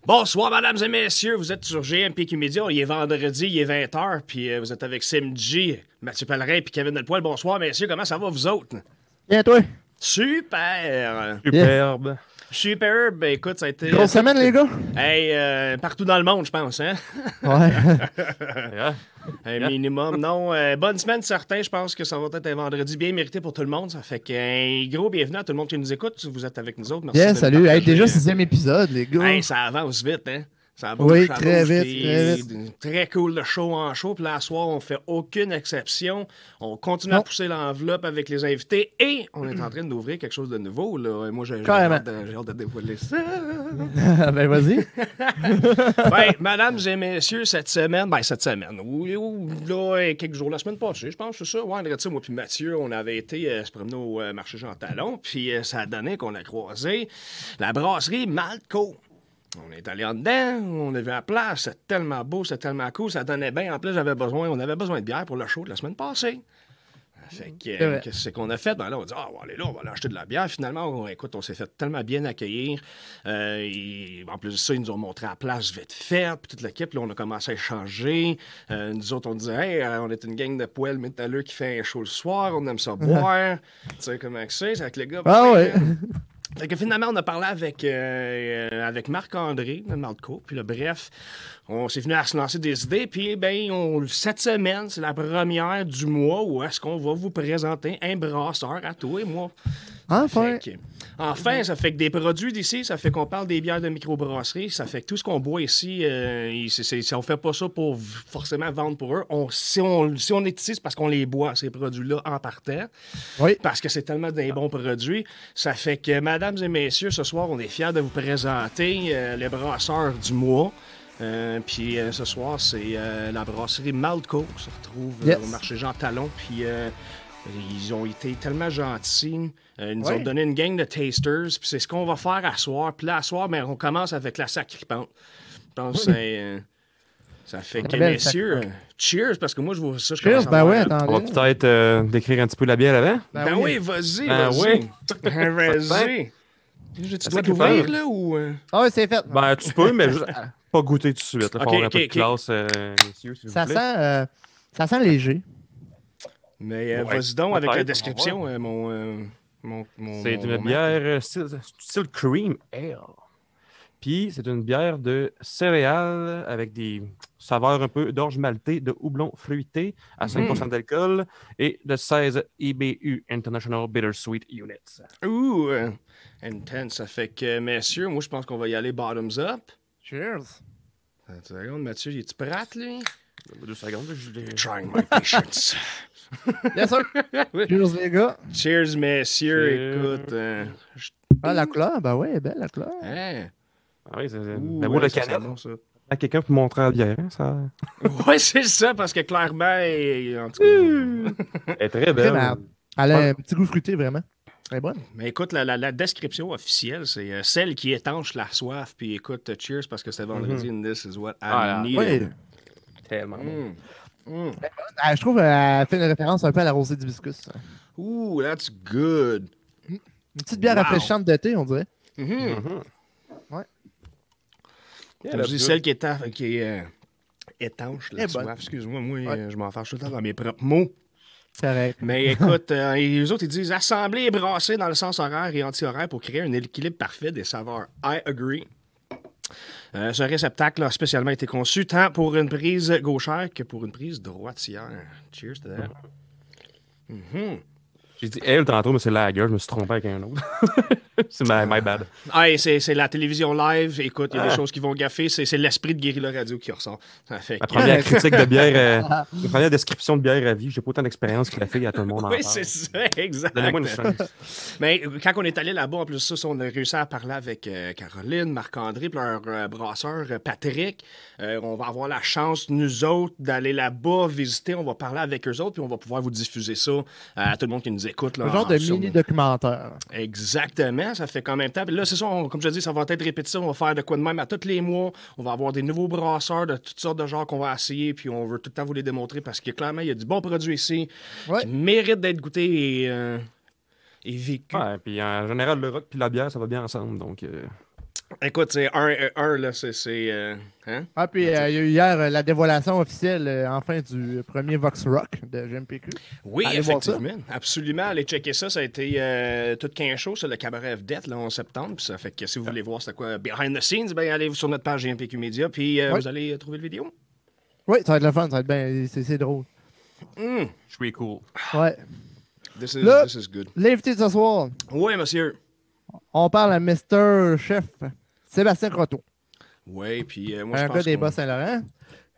Bonsoir, mesdames et messieurs, vous êtes sur GMPQ Media, il est vendredi, il est 20h, puis vous êtes avec Sim-G, Mathieu Pellerin, puis Kevin Delpoil. Bonsoir, messieurs, comment ça va, vous autres? Bien, toi? Super! Superbe. Superbe, ben, écoute, ça a été... Grosse semaine, les gars? Hey, partout dans le monde, je pense, hein? Ouais. Yeah. Un minimum, non. Bonne semaine, certain. Je pense que ça va être un vendredi bien mérité pour tout le monde. Ça fait qu'un gros bienvenue à tout le monde qui nous écoute. Vous êtes avec nous autres. Merci Bien, de salut. Hey, partager. déjà 6e épisode, les gars. Hey, ça avance vite, hein? Ça bouge, Oui, ça très bouge, vite, puis très vite. Très cool de show en show. Puis là, à soir, on fait aucune exception. On continue à Non. pousser l'enveloppe avec les invités et on est en train d'ouvrir quelque chose de nouveau. Là. Et moi, j'ai Carrément. hâte de dévoiler ça. Ben, vas-y. Ben, mesdames et messieurs, cette semaine, oui, là, quelques jours, la semaine passée, je pense, c'est ça. Ouais, regarde ça, moi puis Mathieu, on avait été se promener au marché Jean Talon, puis ça a donné qu'on a croisé la brasserie Malco. On est allé en dedans, on a vu la place, c'était tellement beau, c'était tellement cool, ça donnait bien. En plus, on avait besoin de bière pour le show de la semaine passée. Fait que, C'est vrai. qu'est-ce qu'on a fait? Ben là, on dit, on va aller là, on va aller acheter de la bière. Finalement, écoute, on s'est fait tellement bien accueillir. En plus de ça, ils nous ont montré la place vite faite, puis toute l'équipe, là, on a commencé à échanger. Nous autres, on disait, hey, on est une gang de poêles métalleux qui fait un show le soir, on aime ça boire. Tu sais comment c'est avec les gars. Ah ouais. Fait que finalement, on a parlé avec Marc-André, de Malco, puis là, bref, on s'est venu à se lancer des idées, puis ben, cette semaine, c'est la première du mois où est-ce qu'on va vous présenter un brasseur à toi et moi. Enfin. Enfin, ça fait que des produits d'ici, ça fait qu'on parle des bières de microbrasserie, ça fait que tout ce qu'on boit ici, on fait pas ça pour forcément vendre pour eux. Si on est ici, c'est parce qu'on les boit, ces produits-là, en partant. Oui. Parce que c'est tellement des bons produits. Ça fait que, mesdames et messieurs, ce soir, on est fiers de vous présenter les brasseurs du mois. Puis ce soir, c'est la brasserie Malco qui se retrouve Yes. au marché Jean Talon. Puis ils ont été tellement gentils. Ils nous Ouais. ont donné une gang de tasters. Puis c'est ce qu'on va faire à soir. Puis là, à soir, ben, on commence avec la sacripante. Je pense que ça fait que, belle messieurs, cheers, parce que moi, je vois ça. Je Cheers, commence à ben boire. ouais, On va attendez. peut-être décrire un petit peu la bière avant. Ben oui, vas-y, Ben vas-y. oui. Vas-y. Tu dois Ça t'ouvrir, fait là, ou... Ah ouais, c'est fait. Ben, tu peux, mais juste pas goûter tout de suite. Il faut Ok, avoir un ok, peu de ok. classe, messieurs, s'il vous Ça plaît. ça sent léger. Mais Ouais, vas-y donc avec la peut-être, description, on C'est une mon- bière style cream ale. Puis, c'est une bière de céréales avec des saveurs un peu d'orge maltée, de houblon fruité à 5% d'alcool et de 16 IBU, International Bittersweet Units. Ouh, intense. Ça fait que, messieurs, moi, je pense qu'on va y aller bottoms up. Cheers. Attends une seconde, Mathieu, il est-tu prêt, lui? 2 secondes, je l'ai... Trying my patience. Bien sûr. Oui. Cheers, les gars. Cheers, messieurs. Cheers. Écoute, Ah, la couleur, ben ouais, belle la couleur. hein? Ah oui, c'est Ouh, la boule de ça sent canette. bon, ça. À quelqu'un pour montrer la bière, hein, ça... Ouais, c'est ça, parce que clairement, en tout cas... Elle est très Très belle. malade. Elle a un petit goût fruité, vraiment. Elle est bonne. Mais écoute, la description officielle, c'est celle qui étanche la soif. Puis écoute, cheers, parce que c'est vendredi, and this is what I Ah, need. Oui. Tellement bon. Je trouve qu'elle fait une référence un peu à la rosée d'hibiscus. Ooh, that's good. Une petite bière Wow. rafraîchissante d'été, on dirait. Comme je dis, celle qui est étanche la Elle est bonne. soif. Excuse-moi, moi, Ouais. je m'en fâche tout le temps dans mes propres mots. Correct. Mais écoute, les autres, ils disent assembler et brasser dans le sens horaire et anti-horaire pour créer un équilibre parfait des saveurs. I agree. Ce réceptacle a spécialement été conçu tant pour une prise gauchère que pour une prise droitière. Cheers to that. Mhm. J'ai dit elle tantôt, mais c'est lager, je me suis trompé avec un autre. C'est my bad. Ah, et c'est la télévision live. Écoute, il y a des choses qui vont gaffer. C'est l'esprit de Guérilla Radio qui ressort. Ça fait La que- première critique de bière, la première description de bière à vie, j'ai pas autant d'expérience que la fille à tout le monde en Oui, parle. c'est ça, exact. Donnez-moi une chance. Mais quand on est allé là-bas, en plus de ça, on a réussi à parler avec Caroline, Marc-André, puis leur brasseur Patrick. On va avoir la chance, nous autres, d'aller là-bas visiter. On va parler avec eux autres, puis on va pouvoir vous diffuser ça à tout le monde qui nous écoute. Là, Un genre de sur- mini-documentaire. Exactement, ça fait quand même temps. Puis là, c'est ça, comme je dis, ça va être répétitif. On va faire de quoi de même à tous les mois. On va avoir des nouveaux brasseurs de toutes sortes de genres qu'on va essayer. Puis on veut tout le temps vous les démontrer parce que clairement, il y a du bon produit ici Ouais. qui mérite d'être goûté et vécu. Ouais, puis en général, le rock puis la bière, ça va bien ensemble, donc... Écoute, c'est un là, hein? Ah, puis il y a eu hier la dévoilation officielle, enfin, du premier Vox Rock de GMPQ. Oui, Allez voir ça. effectivement. Absolument. Allez checker ça. Ça a été tout qu'un show sur le cabaret Vedette, là, en septembre. Puis ça fait que si vous voulez voir c'était quoi behind the scenes, ben allez sur notre page GMPQ Media, puis vous allez trouver le vidéo. Oui, ça va être le fun, ça va être bien, c'est drôle. Mm. Je suis cool. Ouais. This is good. L'invité de ce soir, Oui, monsieur. on parle à Mr. Chef Sébastien Croteau. Oui, puis moi, je Un pense gars des qu'on- Bas-Saint-Laurent.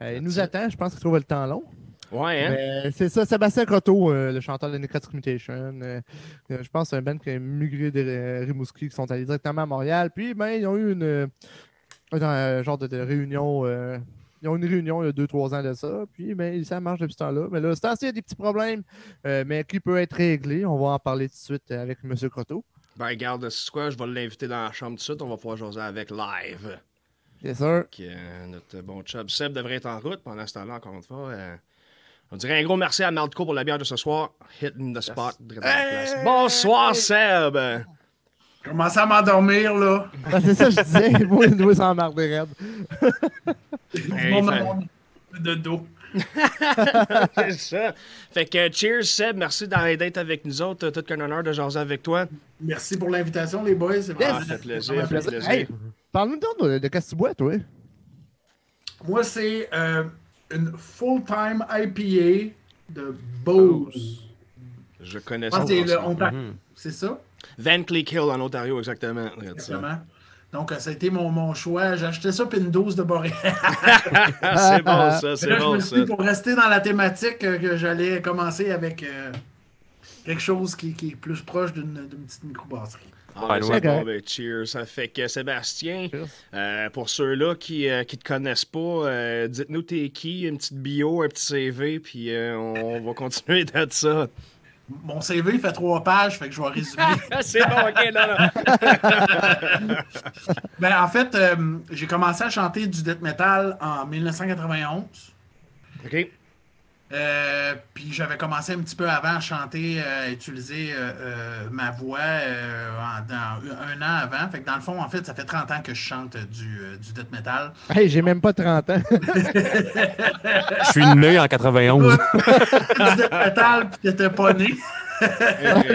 Il nous attend, je pense qu'il trouve le temps long. Ouais, hein? Mais c'est ça, Sébastien Croteau, le chanteur de Necrotic Mutation. Je pense que c'est un band qui a migré de Rimouski, qui sont allés directement à Montréal. Puis, ben, ils ont eu un genre de réunion. Ils ont eu une réunion il y a 2-3 ans de ça. Puis, ben, ça marche depuis ce temps-là. Mais là, ce temps-ci, il y a des petits problèmes, mais qui peut être réglé. On va en parler tout de suite avec M. Croteau. Ben, regarde, c'est quoi? Je vais l'inviter dans la chambre tout de suite. On va pouvoir jaser avec live. C'est sûr. Notre bon chum Seb devrait être en route pendant ce temps-là, encore une fois. On dirait un gros merci à Maldco pour la bière de ce soir. Hitting the spot. Direct dans la place. Bonsoir, Seb! Je commence à m'endormir, là. Ben, c'est ça que je disais. Moi, il doit s'en marrer raide. Hey, Mon fait- nom de dos. C'est ça. Fait que cheers, Seb. Merci d'être avec nous autres. Tout qu'un honneur de jaser avec toi. Merci pour l'invitation, les boys. C'est Ah, vraiment- fait plaisir, vraiment fait plaisir. plaisir. Hey, parle-nous donc de qu'est-ce que tu bois, toi. Moi, c'est une full-time IPA de Bose. Je connais Je ça. pense que c'est le Ontario. Mhm. C'est ça, Van Cleek Hill en Ontario, exactement. exactement. Donc, ça a été mon choix. J'ai acheté ça puis une dose de Boréal. C'est bon, ça, c'est Là, je bon, me ça. suis dit, pour rester dans la thématique, que j'allais commencer avec quelque chose qui est plus proche d'une petite microbrasserie. Ah, Ouais, c'est ouais. bon, ben, cheers. Ça fait que Sébastien, pour ceux-là qui te connaissent pas, dites-nous t'es qui, une petite bio, un petit CV, puis on va continuer de ça. Mon CV fait 3 pages, fait que je vais résumer. C'est bon, ok, là. Ben, en fait, j'ai commencé à chanter du death metal en 1991. Ok. Puis j'avais commencé un petit peu avant à chanter, à utiliser ma voix un an avant. Fait que dans le fond, en fait, ça fait 30 ans que je chante du death metal. Hey, j'ai même pas 30 ans. Je suis né en 91. Du death metal, puis t'étais pas né.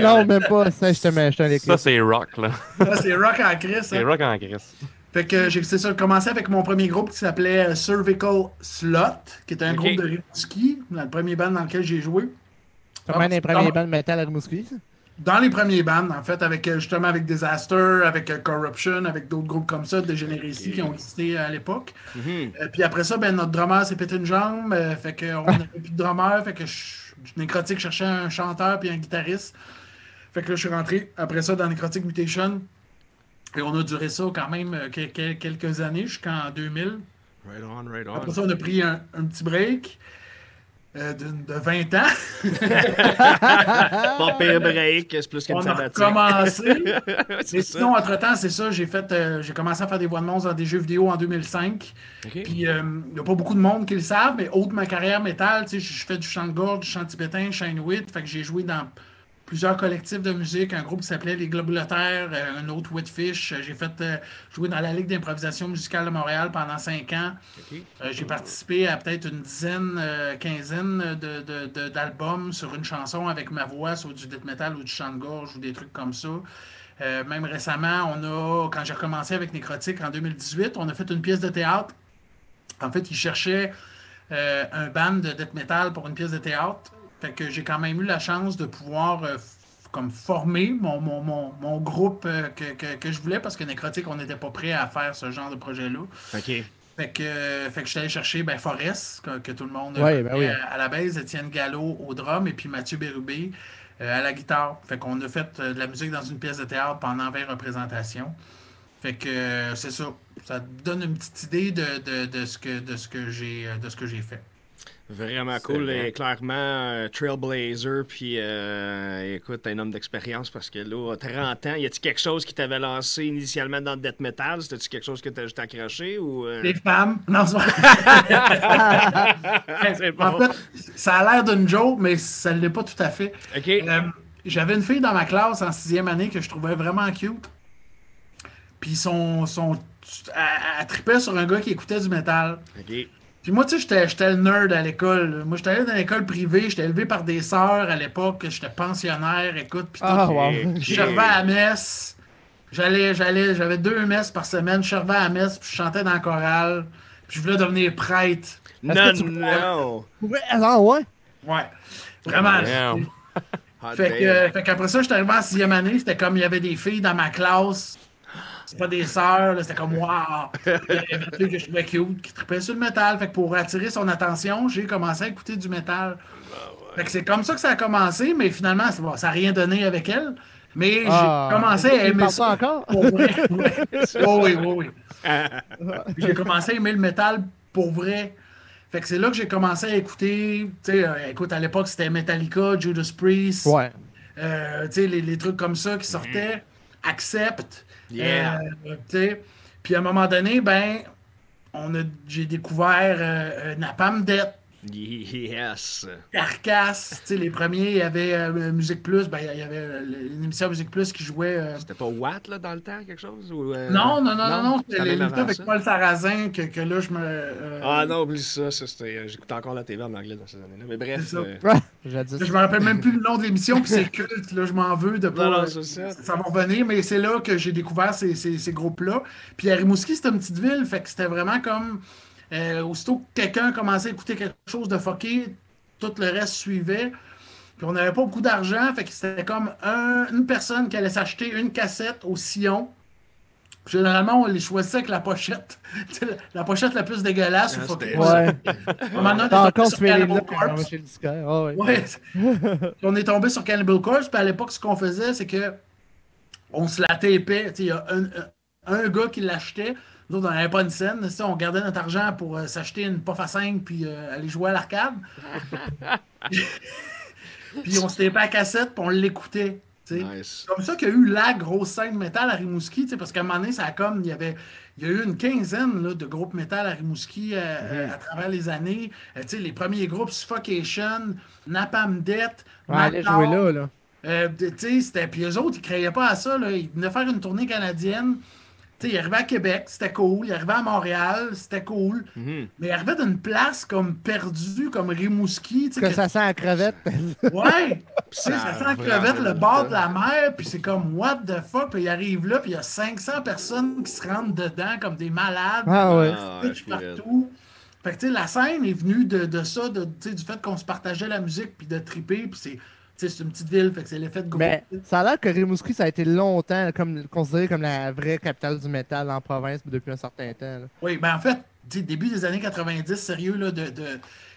Non, même pas. Ça, je te mets un Ça, c'est rock, là. Ça, c'est rock en crise. C'est rock en Grèce. Fait que c'est ça, j'ai commencé avec mon premier groupe qui s'appelait Cervical Slot, qui était un Ok. groupe de Rimouski, dans le premier band dans lequel j'ai joué. C'est un des premiers bands de métal à Rimouski, ça. Dans les premiers bands, en fait, avec justement avec Disaster, avec Corruption, avec d'autres groupes comme ça, de Generacy qui ont existé à l'époque. Mhm. Puis après ça, ben, notre drummer s'est pété une jambe, fait qu'on n'avait plus de drummer, fait que Necrotic cherchait un chanteur puis un guitariste. Fait que là, je suis rentré après ça dans Necrotic Mutation. Et on a duré ça quand même quelques années, jusqu'en 2000. Right on, right on. Après ça, on a pris un petit break de 20 ans. Pas pire break, c'est plus qu'une On a sabbatique. recommencé. C'est Mais ça. sinon, entre-temps, c'est ça, j'ai commencé à faire des voix de monstres dans des jeux vidéo en 2005. Ok. Puis, il n'y a pas beaucoup de monde qui le savent, mais autre ma carrière métal, tu sais, je fais du chant de gorge, du chant tibétain, chant inuit. Fait que j'ai joué dans plusieurs collectifs de musique, un groupe qui s'appelait Les Globulataires, un autre Whitfish. J'ai fait jouer dans la Ligue d'improvisation musicale de Montréal pendant 5 ans. Ok. J'ai participé à peut-être une dizaine, quinzaine d'albums sur une chanson avec ma voix, sur du death metal ou du chant de gorge ou des trucs comme ça. Même récemment, quand j'ai recommencé avec Necrotic en 2018, on a fait une pièce de théâtre. En fait, ils cherchaient un band de death metal pour une pièce de théâtre. Fait que j'ai quand même eu la chance de pouvoir comme former mon groupe que je voulais parce que Necrotic, on n'était pas prêt à faire ce genre de projet-là. Ok. Fait que je suis allé chercher Forrest, que tout le monde Ouais, ben connaît oui. à la base, Étienne Gallo au drum et puis Mathieu Bérubé à la guitare. Fait qu'on a fait de la musique dans une pièce de théâtre pendant 20 représentations. Fait que c'est ça. Ça donne une petite idée de ce que j'ai fait. Vraiment cool. Excellent. Et clairement, Trailblazer, puis écoute, t'es un homme d'expérience parce que là, 30 ans, y a-t-il quelque chose qui t'avait lancé initialement dans le death metal? C'était-tu quelque chose que t'as juste accroché ou. Les femmes. Non, c'est C'est En bon. fait, ça a l'air d'une joke, mais ça ne l'est pas tout à fait. Ok. J'avais une fille dans ma classe en 6e année que je trouvais vraiment cute. Puis son elle tripait sur un gars qui écoutait du métal. OK. Puis moi, tu sais, j'étais le nerd à l'école. Moi, j'étais allé dans l'école privée, j'étais élevé par des sœurs à l'époque, j'étais pensionnaire, écoute, puis tout. Ah, wow. Je servais à la messe. J'avais 2 messes par semaine. Je servais à la messe, puis je chantais dans la chorale. Puis je voulais devenir prêtre. Non, que tu- non. Ouais, ah, ouais. Ouais. Vraiment. Damn. Hot Fait damn. qu'après ça, j'étais arrivé en 6e année. C'était comme il y avait des filles dans ma classe. C'est pas des sœurs. Là, c'était comme waouh. Il y avait des filles que je trouvais cute qui tripaient sur le métal. Fait que pour attirer son attention, j'ai commencé à écouter du métal. Fait que c'est comme ça que ça a commencé, mais finalement, bon, ça n'a rien donné avec elle. Mais Ah, j'ai commencé à il aimer parle ça. pas encore? Pour vrai. Ouais. Oh oui, oui, oui. Puis j'ai commencé à aimer le métal pour vrai. Fait que c'est là que j'ai commencé à écouter. Tu sais, écoute, à l'époque, c'était Metallica, Judas Priest. Ouais. Tu sais, les trucs comme ça qui sortaient. Accept. Yeah. Tu sais. Puis à un moment donné, ben, j'ai découvert Napalm Death. Yes. Carcass, tu sais, les premiers, il y avait Musique Plus, ben, il y avait une émission Musique Plus qui jouait. C'était pas Watt, là, dans le temps, quelque chose? Ou, Non, c'était c'était même l'émission avant avec ça? Paul Sarrazin que là, je me. Ah non, oublie ça. C'était... J'écoutais encore la TV en anglais dans ces années-là. Mais bref. C'est ça. Ouais, jadis. Je me rappelle même plus le nom de l'émission, puis c'est culte, là, je m'en veux de pas. Non, c'est ça. Ça va revenir, mais c'est là que j'ai découvert ces groupes-là. Puis à Rimouski, c'était une petite ville, fait que c'était vraiment comme. Aussitôt que quelqu'un commençait à écouter quelque chose de fucké, tout le reste suivait. Puis on n'avait pas beaucoup d'argent, fait que c'était comme une personne qui allait s'acheter une cassette au sillon. Puis généralement, on les choisissait avec la pochette. La pochette la plus dégueulasse. Ah, ou fuckée. c'était- Ouais. On est T'as tombé encore sur ce feeling-là Cannibal quand on va Corpse. chez le disquaire. Ah, ouais. Ouais. Puis on est tombé sur Cannibal Corpse, puis à l'époque, ce qu'on faisait, c'est que on se la tapait. Tu sais, il y a un gars qui l'achetait. Nous autres, on n'avait pas une scène. Tu sais, on gardait notre argent pour s'acheter une puff à 5 puis aller jouer à l'arcade. Puis on se tapait à cassette, puis on l'écoutait. Tu sais. Nice. C'est comme ça qu'il y a eu la grosse scène métal à Rimouski, tu sais, parce qu'à un moment donné, ça a comme, il y a eu une quinzaine là, de groupes métal à Rimouski à travers les années. Tu sais, les premiers groupes, Suffocation, Napalm Death, Ouais, allez Madness. jouer là. Tu sais, c'était. Puis eux autres, ils ne croyaient pas à ça. Là. Ils venaient faire une tournée canadienne. Tu sais, ils arrivaient à Québec, c'était cool. Ils arrivaient à Montréal, c'était cool. Mhm. Mais ils arrivaient d'une place comme perdue, comme Rimouski. Tu sais, Que ça sent la crevette. Ouais! Tu sais, ça sent la crevette, le bord de la... la mer, puis c'est comme what the fuck, puis ils arrivent là, puis il y a 500 personnes qui se rentrent dedans comme des malades, Ah ouais. pitchent partout. Fait que tu sais, la scène est venue de ça, tu sais, du fait qu'on se partageait la musique, puis de triper, puis c'est une petite ville, fait que c'est l'effet de groupe. Mais ça a l'air que Rimouski, ça a été longtemps comme, considéré comme la vraie capitale du métal en province depuis un certain temps. Là. Oui, ben en fait, tu sais, début des années 90, sérieux, là, tu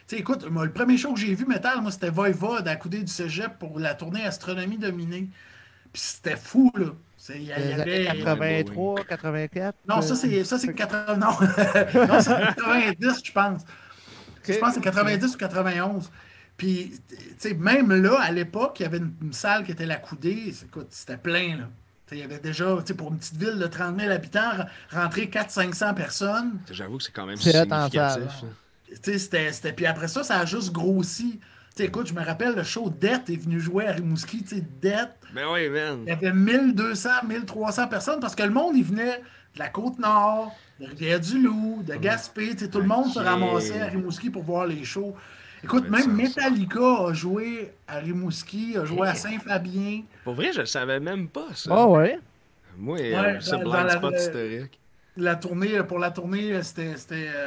sais, écoute, moi, le premier show que j'ai vu métal, moi, c'était Voivod à Coudé du Cégep pour la tournée Astronomie Dominée. Puis c'était fou, là. Il y Les avait... années 83, 84. Non, ça, c'est 80... Non, non c'est 90, je pense. Je pense que c'est 90 ou 91. Puis, tu sais, même là, à l'époque, il y avait une salle qui était la Coudée. Écoute, c'était plein, là. Il y avait déjà, pour une petite ville de 30 000 habitants, rentrer 400-500 personnes. J'avoue que c'est quand même C'est significatif. attendable. Tu sais, puis après ça, ça a juste grossi. Tu sais, écoute, je me rappelle, le show Death est venu jouer à Rimouski. Tu sais, Death, Ben oui, man. il y avait 1200, 1300 personnes parce que le monde, il venait de la Côte-Nord, de Rivière-du-Loup, de Gaspé. Tu sais, tout le monde se Ok. ramassait à Rimouski pour voir les shows. Écoute, Ça fait même sens, ça. Metallica a joué à Rimouski, a joué à Saint-Fabien. Pour vrai, je le savais même pas, ça. Ah ouais. Moi, c'est dans blind la- spot historique. Pour la tournée, c'était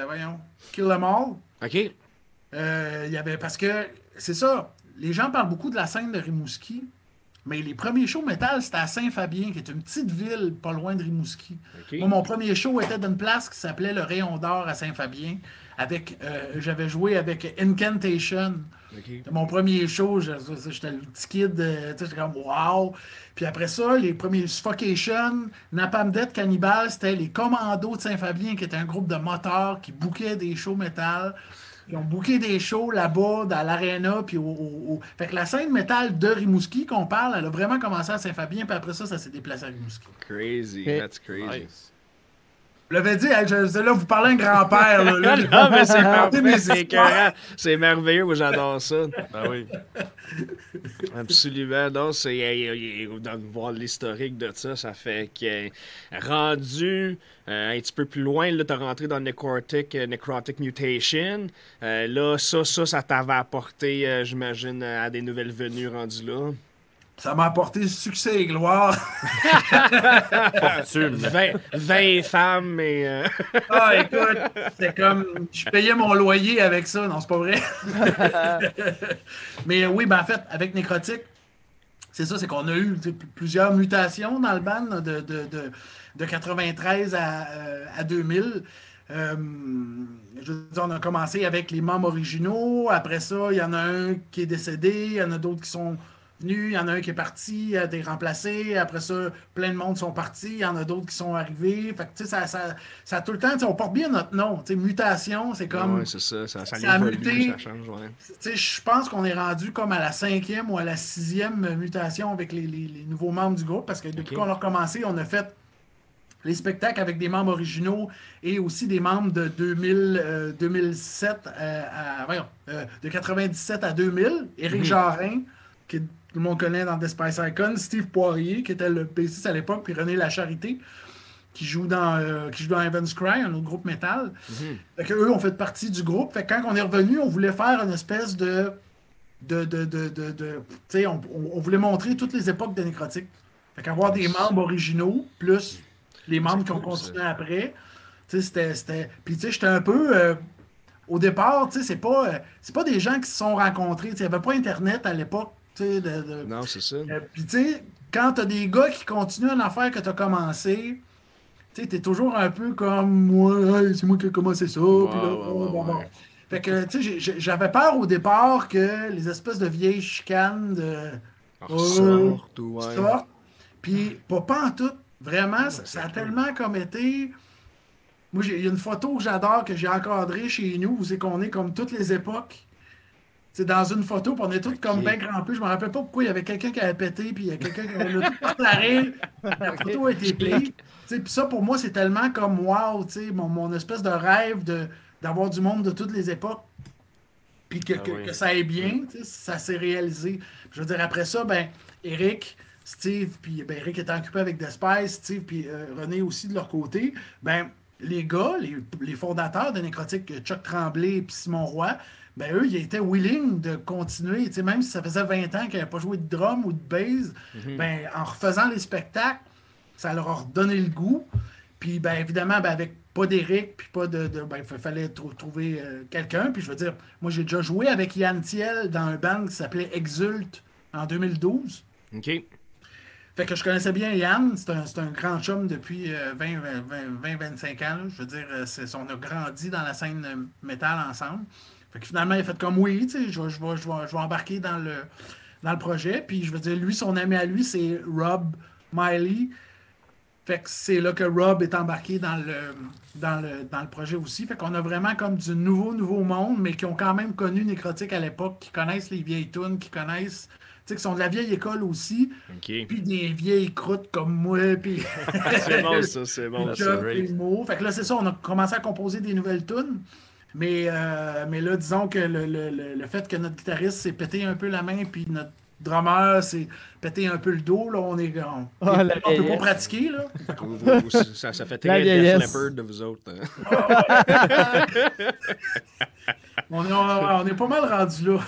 voyons, Kill 'Em All. OK. Il y avait, parce que, c'est ça, les gens parlent beaucoup de la scène de Rimouski, mais les premiers shows métal, c'était à Saint-Fabien, qui est une petite ville pas loin de Rimouski. OK. Moi, mon premier show était d'une place qui s'appelait le Rayon d'Or à Saint-Fabien. J'avais joué avec Incantation. OK. C'était mon premier show, j'étais le petit kid, tu sais, j'étais comme wow. Puis après ça, les premiers Suffocation, Napalm Death, Cannibal, c'était les Commandos de Saint-Fabien, qui était un groupe de motards qui bookaient des shows métal. Ils ont booké des shows là-bas, dans l'aréna, puis Fait que la scène métal de Rimouski qu'on parle, elle a vraiment commencé à Saint-Fabien, puis après ça, ça s'est déplacé à Rimouski. Crazy. Ok. That's crazy. Nice. Je l'avais dit, hein, là, vous parlez un grand-père. Là, Non, mais c'est parfait, c'est écœurant. C'est merveilleux, moi j'adore ça. Ah oui. Absolument, non, de voir l'historique de ça, ça fait que rendu un petit peu plus loin, là, t'as rentré dans Necrotic Mutation. Là, ça t'avait apporté, j'imagine, à des nouvelles venues rendues là. Ça m'a apporté succès et gloire. Fortune. 20 femmes, mais... Ah, écoute, c'est comme... Je payais mon loyer avec ça. Non, c'est pas vrai. Mais oui, ben en fait, avec Necrotic, c'est ça, c'est qu'on a eu plusieurs mutations dans le band de 93 à 2000. Je veux dire, on a commencé avec les membres originaux. Après ça, il y en a un qui est décédé. Il y en a d'autres qui sont... il y en a un qui est parti, a été remplacé. Après ça, plein de monde sont partis. Il y en a d'autres qui sont arrivés. Fait que, tu sais, ça a tout le temps, on porte bien notre nom. Tu sais, mutation, c'est comme... Ouais, c'est ça a évolue, muté. ça change, ouais. Tu sais, je pense qu'on est rendu comme à la 5e ou à la 6e mutation avec les nouveaux membres du groupe. Parce que depuis qu'on a recommencé, on a fait les spectacles avec des membres originaux et aussi des membres de 2007 de 97 à 2000. Éric Jarin, qui tout le monde connaît dans The Spice Icon, Steve Poirier, qui était le bassiste à l'époque, puis René Lacharité, qui joue dans Heaven's Cry, un autre groupe métal. Fait que eux ont fait partie du groupe. Fait que quand on est revenu, on voulait faire une espèce de tu sais, on voulait montrer toutes les époques de Necrotic. Fait qu'avoir des membres originaux, plus les membres qui ont continué après. Tu sais, c'était... Puis tu sais, j'étais un peu... au départ, tu sais, c'est pas des gens qui se sont rencontrés. Il n'y avait pas Internet à l'époque. Non, c'est ça. Puis tu sais, quand t'as des gars qui continuent une affaire que t'as commencé, tu sais, t'es toujours un peu comme moi, hey, c'est moi qui ai commencé ça. Puis là, bon. Fait que, tu sais, j'avais peur au départ que les espèces de vieilles chicanes sortent. Puis pas en tout. Vraiment, ça a tellement comme été... Moi, il y a une photo que j'adore, que j'ai encadrée chez nous, où c'est qu'on est comme toutes les époques. C'est dans une photo, puis on est tous comme bien crampés. Je me rappelle pas pourquoi il y avait quelqu'un qui avait pété, puis il y a quelqu'un qui avait tout porté à rire. La photo a été prise. Puis ça, pour moi, c'est tellement comme wow, mon espèce de rêve d'avoir du monde de toutes les époques. Puis que ça aille bien, ça s'est réalisé. Je veux dire, après ça, ben, Eric, Steve, puis ben, Eric était occupé avec The Spice, Steve, puis René aussi de leur côté. Ben, les gars, les fondateurs de Necrotic, Chuck Tremblay et Simon Roy, ben eux, ils étaient willing de continuer. Même si ça faisait 20 ans qu'ils n'avaient pas joué de drum ou de bass, ben, en refaisant les spectacles, ça leur a redonné le goût. Puis, ben, évidemment, ben, avec pas d'Éric, puis pas ben, il fallait trouver quelqu'un. Puis, je veux dire, moi, j'ai déjà joué avec Yann Thiel dans un band qui s'appelait Exult en 2012. OK. Fait que je connaissais bien Yann, c'est un grand chum depuis 20-25 ans. Là. Je veux dire, on a grandi dans la scène métal ensemble. Fait que finalement, il a fait comme oui, tu sais, je vais embarquer dans le projet. Puis je veux dire, lui, son ami à lui, c'est Rob Miley. Fait que c'est là que Rob est embarqué dans le projet aussi. Fait qu'on a vraiment comme du nouveau monde, mais qui ont quand même connu Necrotic à l'époque, qui connaissent les vieilles tunes, qui connaissent... Tu sais, qui sont de la vieille école aussi. Okay. Puis des vieilles croûtes comme moi. Puis... c'est bon, ça, c'est bon. Fait que là, c'est ça, on a commencé à composer des nouvelles tunes. Mais là, disons que le fait que notre guitariste s'est pété un peu la main, puis notre drummer s'est pété un peu le dos, là, on peut pas pratiquer, là. Ça fait très Def Leppard de vous autres. Hein? On est pas mal rendu là.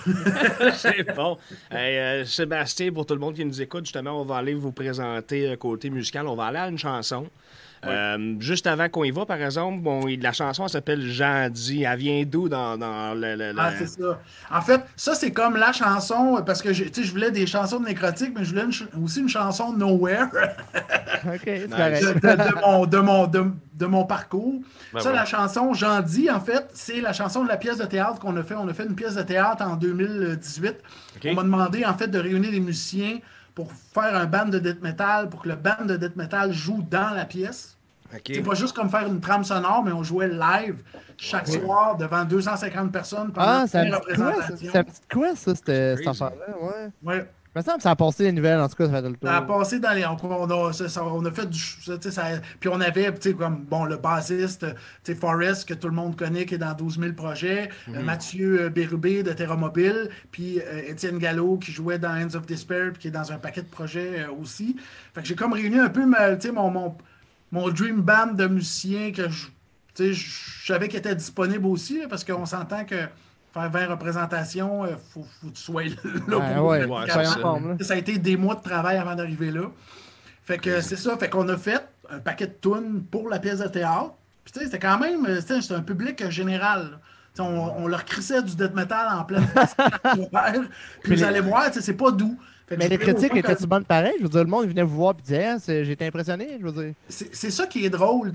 C'est bon. Hey, Sébastien, pour tout le monde qui nous écoute, justement, on va aller vous présenter côté musical. On va aller à une chanson. Oui. Juste avant qu'on y va, par exemple, la chanson s'appelle Jean-Dit. Elle vient d'où dans le... Ah, c'est ça. En fait, ça, c'est comme la chanson, parce que je voulais des chansons de Necrotic, mais je voulais aussi une chanson Nowhere. OK, c'est nice. de mon parcours. Ben ça, ouais. La chanson Jean-Dit, en fait, c'est la chanson de la pièce de théâtre qu'on a fait. On a fait une pièce de théâtre en 2018. Okay. On m'a demandé, en fait, de réunir des musiciens pour faire un band de death metal, pour que le band de death metal joue dans la pièce. Okay. C'est pas juste comme faire une trame sonore, mais on jouait live chaque soir devant 250 personnes pendant une représentation. Ça me dit quoi, ça, cette affaire-là? Ouais. Il me semble que ça a passé les nouvelles, en tout cas, ça fait le tour. Ça a passé dans les. On a fait du. Puis on avait, comme, bon, le bassiste, Forrest, que tout le monde connaît, qui est dans 12 000 projets, Mathieu Bérubé de Terra Mobile, puis Étienne Gallo, qui jouait dans Hands of Despair, puis qui est dans un paquet de projets aussi. Fait que j'ai comme réuni un peu mon dream band de musiciens que je savais qu'ils étaient disponibles aussi, là, parce qu'on s'entend que faire 20 représentations, faut que tu sois là pour ça a été des mois de travail avant d'arriver là. Fait que c'est ça. Fait qu'on a fait un paquet de tunes pour la pièce de théâtre. Puis c'était quand même c'était un public général. On leur crissait du death metal en pleine face. Puis vous allez voir, c'est pas doux. Mais les critiques étaient-tu bonnes pareil? Je veux dire, le monde venait vous voir et disait j'ai été impressionné. Je veux dire. C'est ça qui est drôle.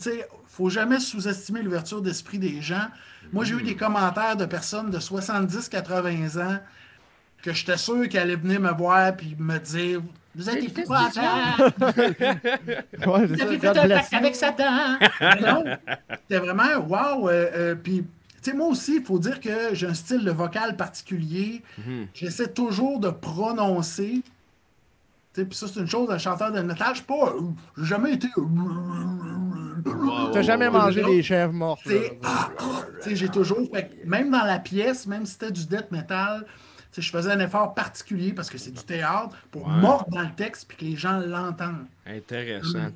Faut jamais sous-estimer l'ouverture d'esprit des gens. Moi, j'ai eu des commentaires de personnes de 70-80 ans que j'étais sûr qu'elles allaient venir me voir et me dire vous êtes épouvantable! Vous avez fait un pacte avec Satan! Non, c'était vraiment wow! Puis, moi aussi, il faut dire que j'ai un style de vocal particulier. J'essaie toujours de prononcer. Puis ça, c'est une chose d'un chanteur de métal. J'ai jamais été. T'as jamais mangé des chèvres mortes. J'ai toujours. Même dans la pièce, même si c'était du death metal, je faisais un effort particulier parce que c'est du théâtre pour mordre dans le texte puis que les gens l'entendent. Intéressant.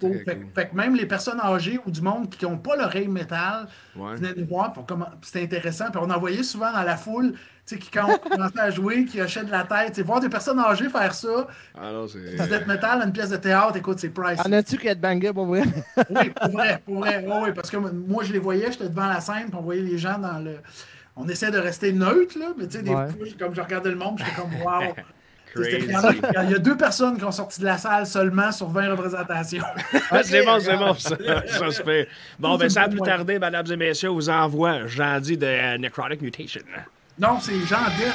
Fait que même les personnes âgées ou du monde qui n'ont pas l'oreille métal venaient nous voir. C'était intéressant. Puis on en voyait souvent dans la foule. Quand on commençait à jouer, qui hochait de la tête. Voir des personnes âgées faire ça, du death metal, une pièce de théâtre, écoute, c'est priceless. En as-tu qui est bangé pour vrai? Oui, pour vrai. Oui, parce que moi, je les voyais, j'étais devant la scène, puis on voyait les gens dans le... On essaie de rester neutre, là, mais des fois, comme je regardais le monde, j'étais comme, wow. Il y a 2 personnes qui ont sorti de la salle seulement sur 20 représentations. C'est bon, ça. Ça se fait. Bon, ben sans plus tarder, mesdames et messieurs, on vous envoie Jean-Di de Necrotic Mutation. Non, c'est Jean-Di.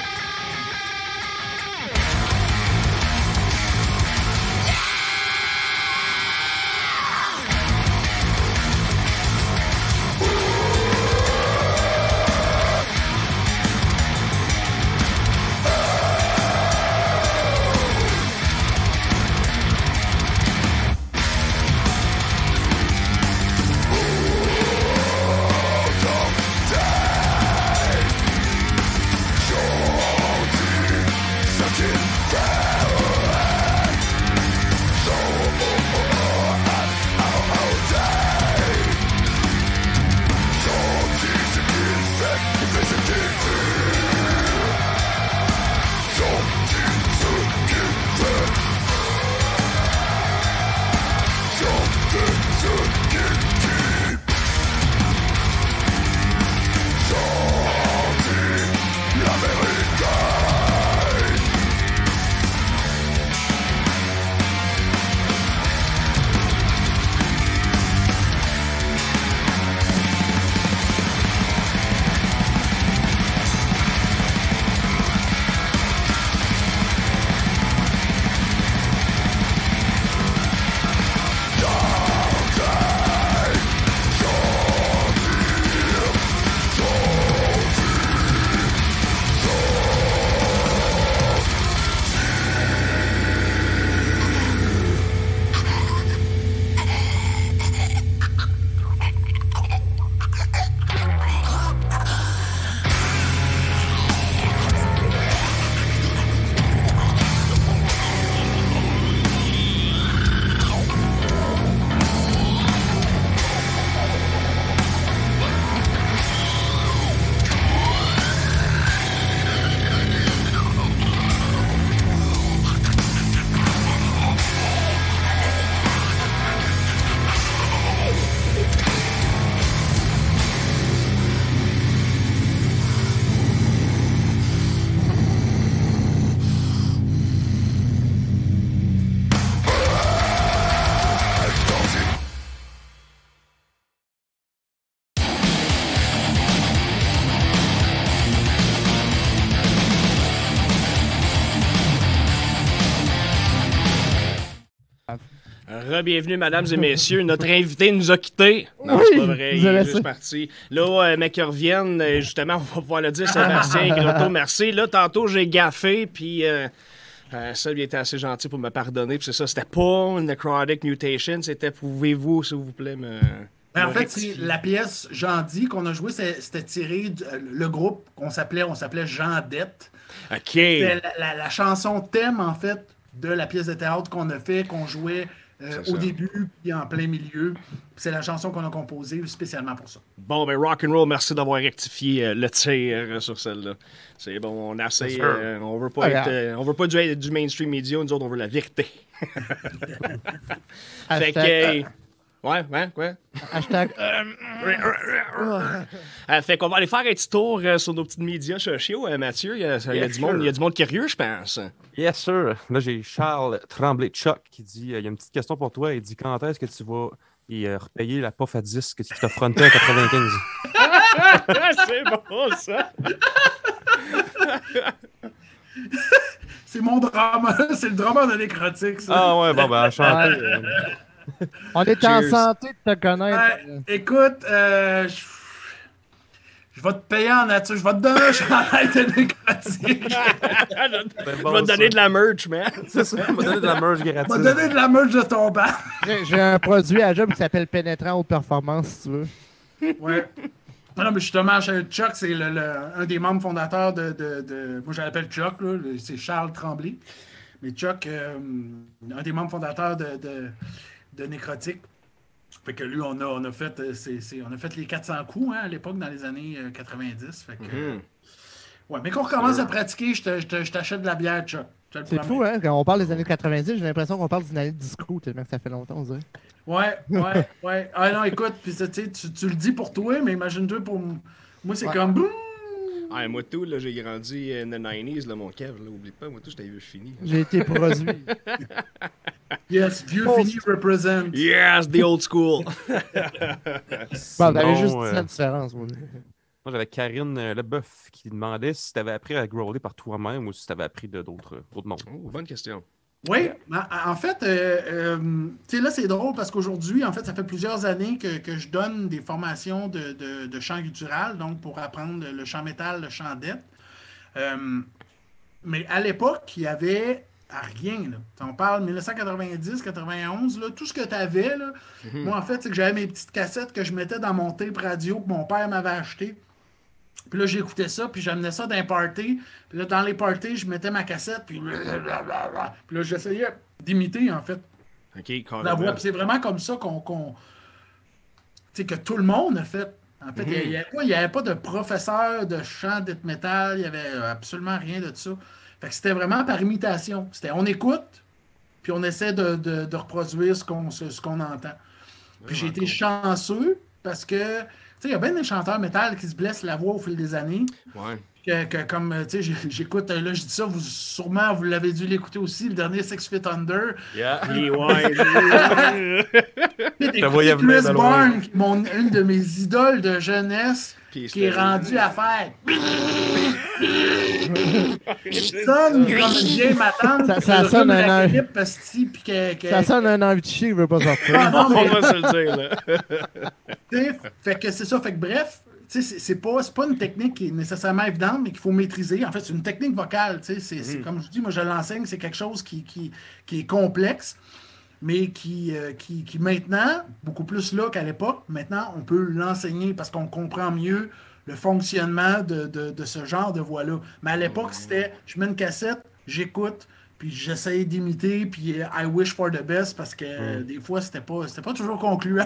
Bienvenue, mesdames et messieurs. Notre invité nous a quittés. Non, c'est pas vrai. Il est juste parti. Là, mec, qu'ils reviennent. Justement, on va pouvoir le dire, Sébastien Grotto, merci. Là, tantôt, j'ai gaffé, puis Seb, il était assez gentil pour me pardonner. Puis c'est ça, c'était pas une Necrotic Mutation, c'était pouvez-vous, s'il vous plaît, En fait, c'est la pièce Jean dit qu'on a joué, c'était tiré le groupe on s'appelait Jean Dette. OK. C'était la chanson thème, en fait, de la pièce de théâtre qu'on a fait, qu'on jouait au début puis en plein milieu. C'est la chanson qu'on a composée spécialement pour ça. Bon, ben rock'n'roll, merci d'avoir rectifié le tir sur celle-là. C'est bon, on essaie. On veut pas être, on veut pas du mainstream media, nous autres, on veut la vérité. Fait que. Ouais, quoi? Hashtag. Fait qu'on va aller faire un petit tour sur nos petites médias sociaux, Mathieu. Il y a du monde curieux, je pense. Yes, sir. Là, j'ai Charles Tremblay-Chuck qui dit il y a une petite question pour toi. Il dit quand est-ce que tu vas repayer la pof à 10 que tu t'as fronté à 95? C'est bon, ça. C'est mon drama. C'est le drama de Nécrotique, ça. Ah ouais, bon, ben, enchanté. On est en santé de te connaître. Écoute, je vais te payer en nature. Je vais te donner un chandail de Nécrotique. Je vais te donner de la merch, man. C'est ça, on va donner de la merch gratuite. Je vais te donner de la merch de ton band. J'ai un produit à job qui s'appelle Pénétrant haute performance, si tu veux. Ouais. Non, mais justement, Chuck, c'est un des membres fondateurs de moi, je l'appelle Chuck, là, c'est Charles Tremblay. Mais Chuck, un des membres fondateurs de Nécrotique. Fait que lui, on a fait les 400 coups à l'époque, dans les années 90. Fait que, ouais, mais qu'on recommence à pratiquer, je t'achète de la bière, Chuck. C'est fou, hein? Quand on parle des années 90, j'ai l'impression qu'on parle d'une année de disco, tellement que ça fait longtemps, on dirait. Ouais. Ah non, écoute, puis tu le dis pour toi, mais imagine-toi pour moi, c'est comme boum! Ah, moi tout, là, j'ai grandi in the 90s, là, mon Kev, là, oublie pas, moi tout, je t'avais vu fini. J'ai été produit. Yes, vieux fini represent. Yes, the old school. Bon, t'avais juste 10 ans de différence, moi. Moi, j'avais Karine Leboeuf qui demandait si tu avais appris à growler par toi-même ou si tu avais appris d'autres mondes. Oh, bonne question. Oui, en fait, tu sais, là, c'est drôle parce qu'aujourd'hui, en fait, ça fait plusieurs années que je donne des formations de chant guttural, donc pour apprendre le chant métal, le chant dette. Mais à l'époque, il y avait rien. Là. On parle 1990, 91, là, tout ce que tu avais, là, moi, en fait, c'est que j'avais mes petites cassettes que je mettais dans mon tape radio que mon père m'avait acheté. Puis là, j'écoutais ça, puis j'amenais ça dans les parties. Puis là, dans les parties, je mettais ma cassette, puis là, j'essayais d'imiter, en fait, la voix. Puis c'est vraiment comme ça tu sais, que tout le monde a fait. En fait, il n'y avait pas de professeur de chant death metal, il n'y avait absolument rien de ça. Fait que c'était vraiment par imitation. C'était on écoute, puis on essaie de reproduire ce qu'on entend. Puis j'ai été chanceux parce que il y a bien des chanteurs métal qui se blessent la voix au fil des années. Ouais. Comme, tu sais, j'écoute, là, je dis ça, sûrement, vous l'avez dû l'écouter aussi, le dernier Six Feet Under. Yeah. D'écouter Chris Barnes, une de mes idoles de jeunesse, qui est rendue à faire... sonne comme une vieille matante. Ça sonne un Ça sonne un envie de chier qui veut pas sortir. On va se le dire, là. Fait que c'est ça. Fait que bref, c'est pas une technique qui est nécessairement évidente, mais qu'il faut maîtriser. En fait, c'est une technique vocale. C'est comme je dis, moi je l'enseigne, c'est quelque chose qui est complexe, mais qui maintenant, beaucoup plus là qu'à l'époque, maintenant on peut l'enseigner parce qu'on comprend mieux le fonctionnement de ce genre de voix-là. Mais à l'époque, c'était, je mets une cassette, j'écoute, puis j'essayais d'imiter, puis I wish for the best, parce que des fois, c'était pas toujours concluant.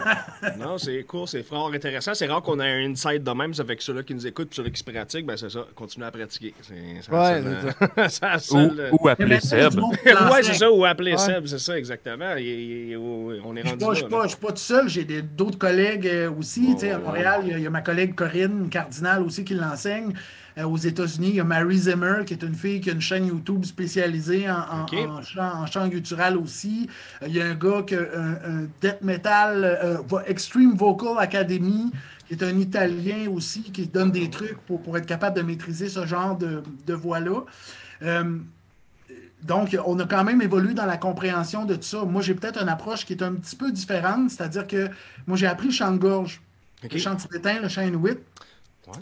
Non, c'est cool, c'est fort intéressant. C'est rare qu'on ait un insight de même, ça fait que ceux-là qui nous écoutent, puis ceux-là qui se pratiquent, ben c'est ça, continuer à pratiquer. Ou appeler Seb. Ouais, c'est ça, ou appeler Seb, c'est ça, exactement. On est rendu là. Je suis pas tout seul, j'ai d'autres collègues aussi. À Montréal, il y a ma collègue Corinne Cardinal aussi qui l'enseigne. Aux États-Unis, il y a Mary Zimmer, qui est une fille qui a une chaîne YouTube spécialisée en chant guttural aussi. Il y a un gars qui a un death metal, Extreme Vocal Academy, qui est un Italien aussi, qui donne des trucs pour être capable de maîtriser ce genre de voix-là. Donc, on a quand même évolué dans la compréhension de tout ça. Moi, j'ai peut-être une approche qui est un petit peu différente, c'est-à-dire que moi, j'ai appris le chant de gorge, le chant tibétain, le chant inuit.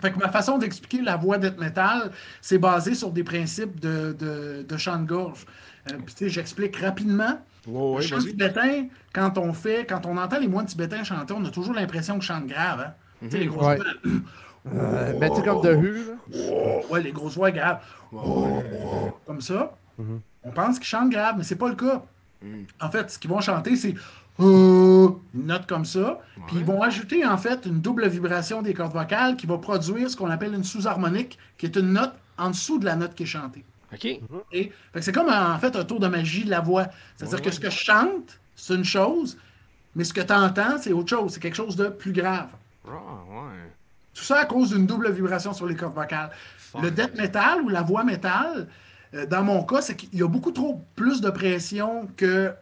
Fait que ma façon d'expliquer la voix death metal, c'est basé sur des principes de chant de gorge. Puis tu sais, j'explique rapidement. Ouais, Le chant vas-y. tibétain, quand on entend les moines tibétains chanter, on a toujours l'impression qu'ils chantent grave. Hein? Tu sais, les grosses Ouais. voix. Ben, tu sais, comme The Who, là. Ouais, les grosses voix graves. Comme ça. On pense qu'ils chantent grave, mais c'est pas le cas. En fait, ce qu'ils vont chanter, c'est une note comme ça. Puis ils vont ajouter, en fait, une double vibration des cordes vocales qui va produire ce qu'on appelle une sous-harmonique, qui est une note en dessous de la note qui est chantée. OK. Et, fait que c'est comme, en fait, un tour de magie de la voix. C'est-à-dire que ce que je chante, c'est une chose, mais ce que tu entends, c'est autre chose. C'est quelque chose de plus grave. Ah, ouais. Tout ça à cause d'une double vibration sur les cordes vocales. Le death metal ou la voix métal, dans mon cas, c'est qu'il y a beaucoup trop plus de pression que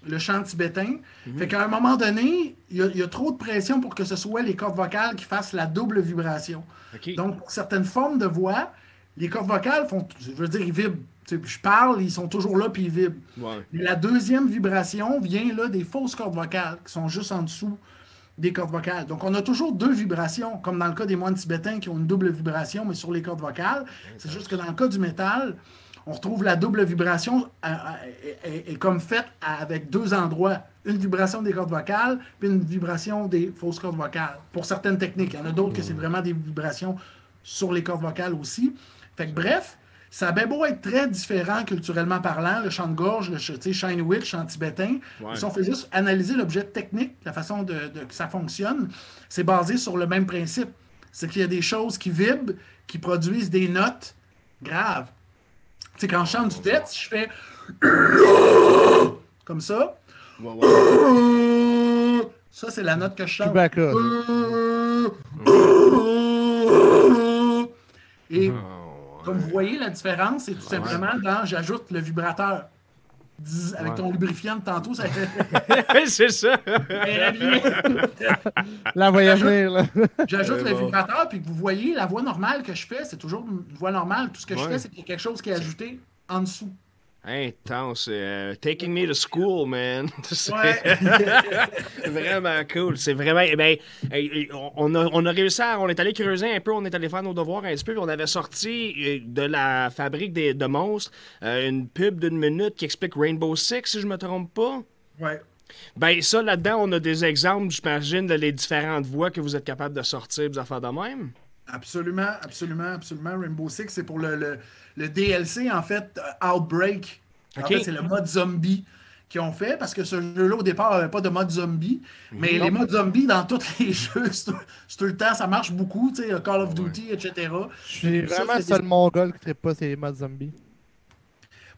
le chant tibétain. Fait qu'à un moment donné, il y a trop de pression pour que ce soit les cordes vocales qui fassent la double vibration. OK. Donc, pour certaines formes de voix, les cordes vocales font, je veux dire, ils vibrent. Tu sais, je parle, ils sont toujours là puis ils vibrent. Ouais. Mais la deuxième vibration vient là des fausses cordes vocales qui sont juste en dessous des cordes vocales. Donc, on a toujours deux vibrations, comme dans le cas des moines tibétains qui ont une double vibration, mais sur les cordes vocales. C'est juste que dans le cas du métal, on retrouve la double vibration est comme faite avec deux endroits. Une vibration des cordes vocales, puis une vibration des fausses cordes vocales. Pour certaines techniques. Il y en a d'autres que c'est vraiment des vibrations sur les cordes vocales aussi. Fait que bref, ça a bien beau être très différent culturellement parlant, le chant de gorge, le Shine Witch, le chant tibétain. Ouais. Si on fait juste analyser l'objet technique, la façon que ça fonctionne, c'est basé sur le même principe. C'est qu'il y a des choses qui vibrent, qui produisent des notes graves. Tu sais, quand je chante du death, si je fais comme ça, Ouais, ouais. ça c'est la note que je chante. Chewbacca. Et Oh, comme vous voyez, la différence, c'est tout simplement dans j'ajoute le vibrateur. Avec ton lubrifiant de tantôt, ça fait. c'est ça. La voyage venir, là. J'ajoute Ouais, le bon. vibrateur, puis que vous voyez, la voix normale que je fais, c'est toujours une voix normale. Tout ce que je Ouais. fais, c'est qu'il y a quelque chose qui est ajouté en dessous. Intense. Taking me to school, man. C'est Ouais. vraiment cool. C'est vraiment. Eh ben, on a réussi à. On est allé creuser un peu, on est allé faire nos devoirs un petit peu, puis on avait sorti de la fabrique de monstres une pub d'une minute qui explique Rainbow Six, si je me trompe pas. Ouais. Ben, ça, là-dedans, on a des exemples, j'imagine, de les différentes voix que vous êtes capable de sortir, des affaires de même. Absolument, absolument, absolument. Rainbow Six, c'est pour le DLC, en fait, Outbreak. En Ok. fait, c'est le mode zombie qu'ils ont fait, parce que ce jeu-là, au départ, n'avait pas de mode zombie. Mais les modes zombies, dans tous les jeux, c'est tout le temps, ça marche beaucoup, tu sais, Call of Duty, etc. Je suis Ça, vraiment c'est le seul des- mongol qui ne pas ces modes zombies.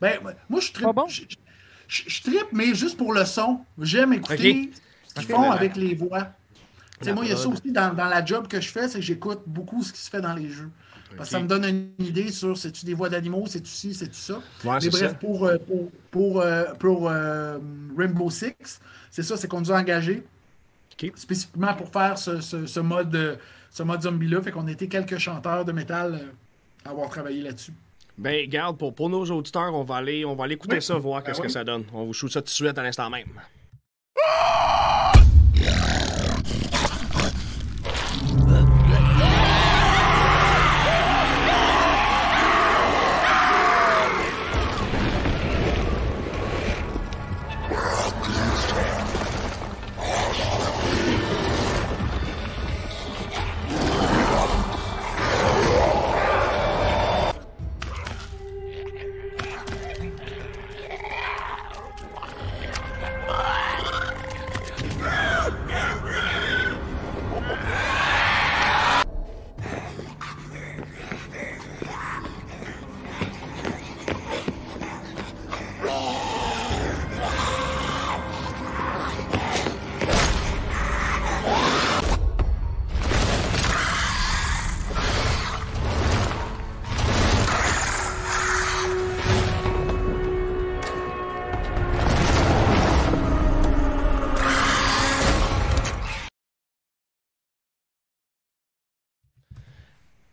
Ben, moi, je trippe. Ah bon? Je trippe, mais juste pour le son. J'aime écouter ce qu'ils font avec les voix. Tu sais, moi, il y a ça aussi dans la job que je fais, c'est que j'écoute beaucoup ce qui se fait dans les jeux. Parce que ça me donne une idée sur c'est-tu des voix d'animaux, c'est-tu ci, c'est-tu ça. Ouais, Mais c'est bref, ça. pour Rainbow Six, c'est ça, c'est qu'on nous a engagés Ok. spécifiquement pour faire ce mode zombie-là. Fait qu'on a été quelques chanteurs de métal à avoir travaillé là-dessus. Ben, garde, pour nos auditeurs, on va aller écouter Oui. ça, voir Ben qu'est-ce que oui. ça donne. On vous shoot ça tout de suite à l'instant même.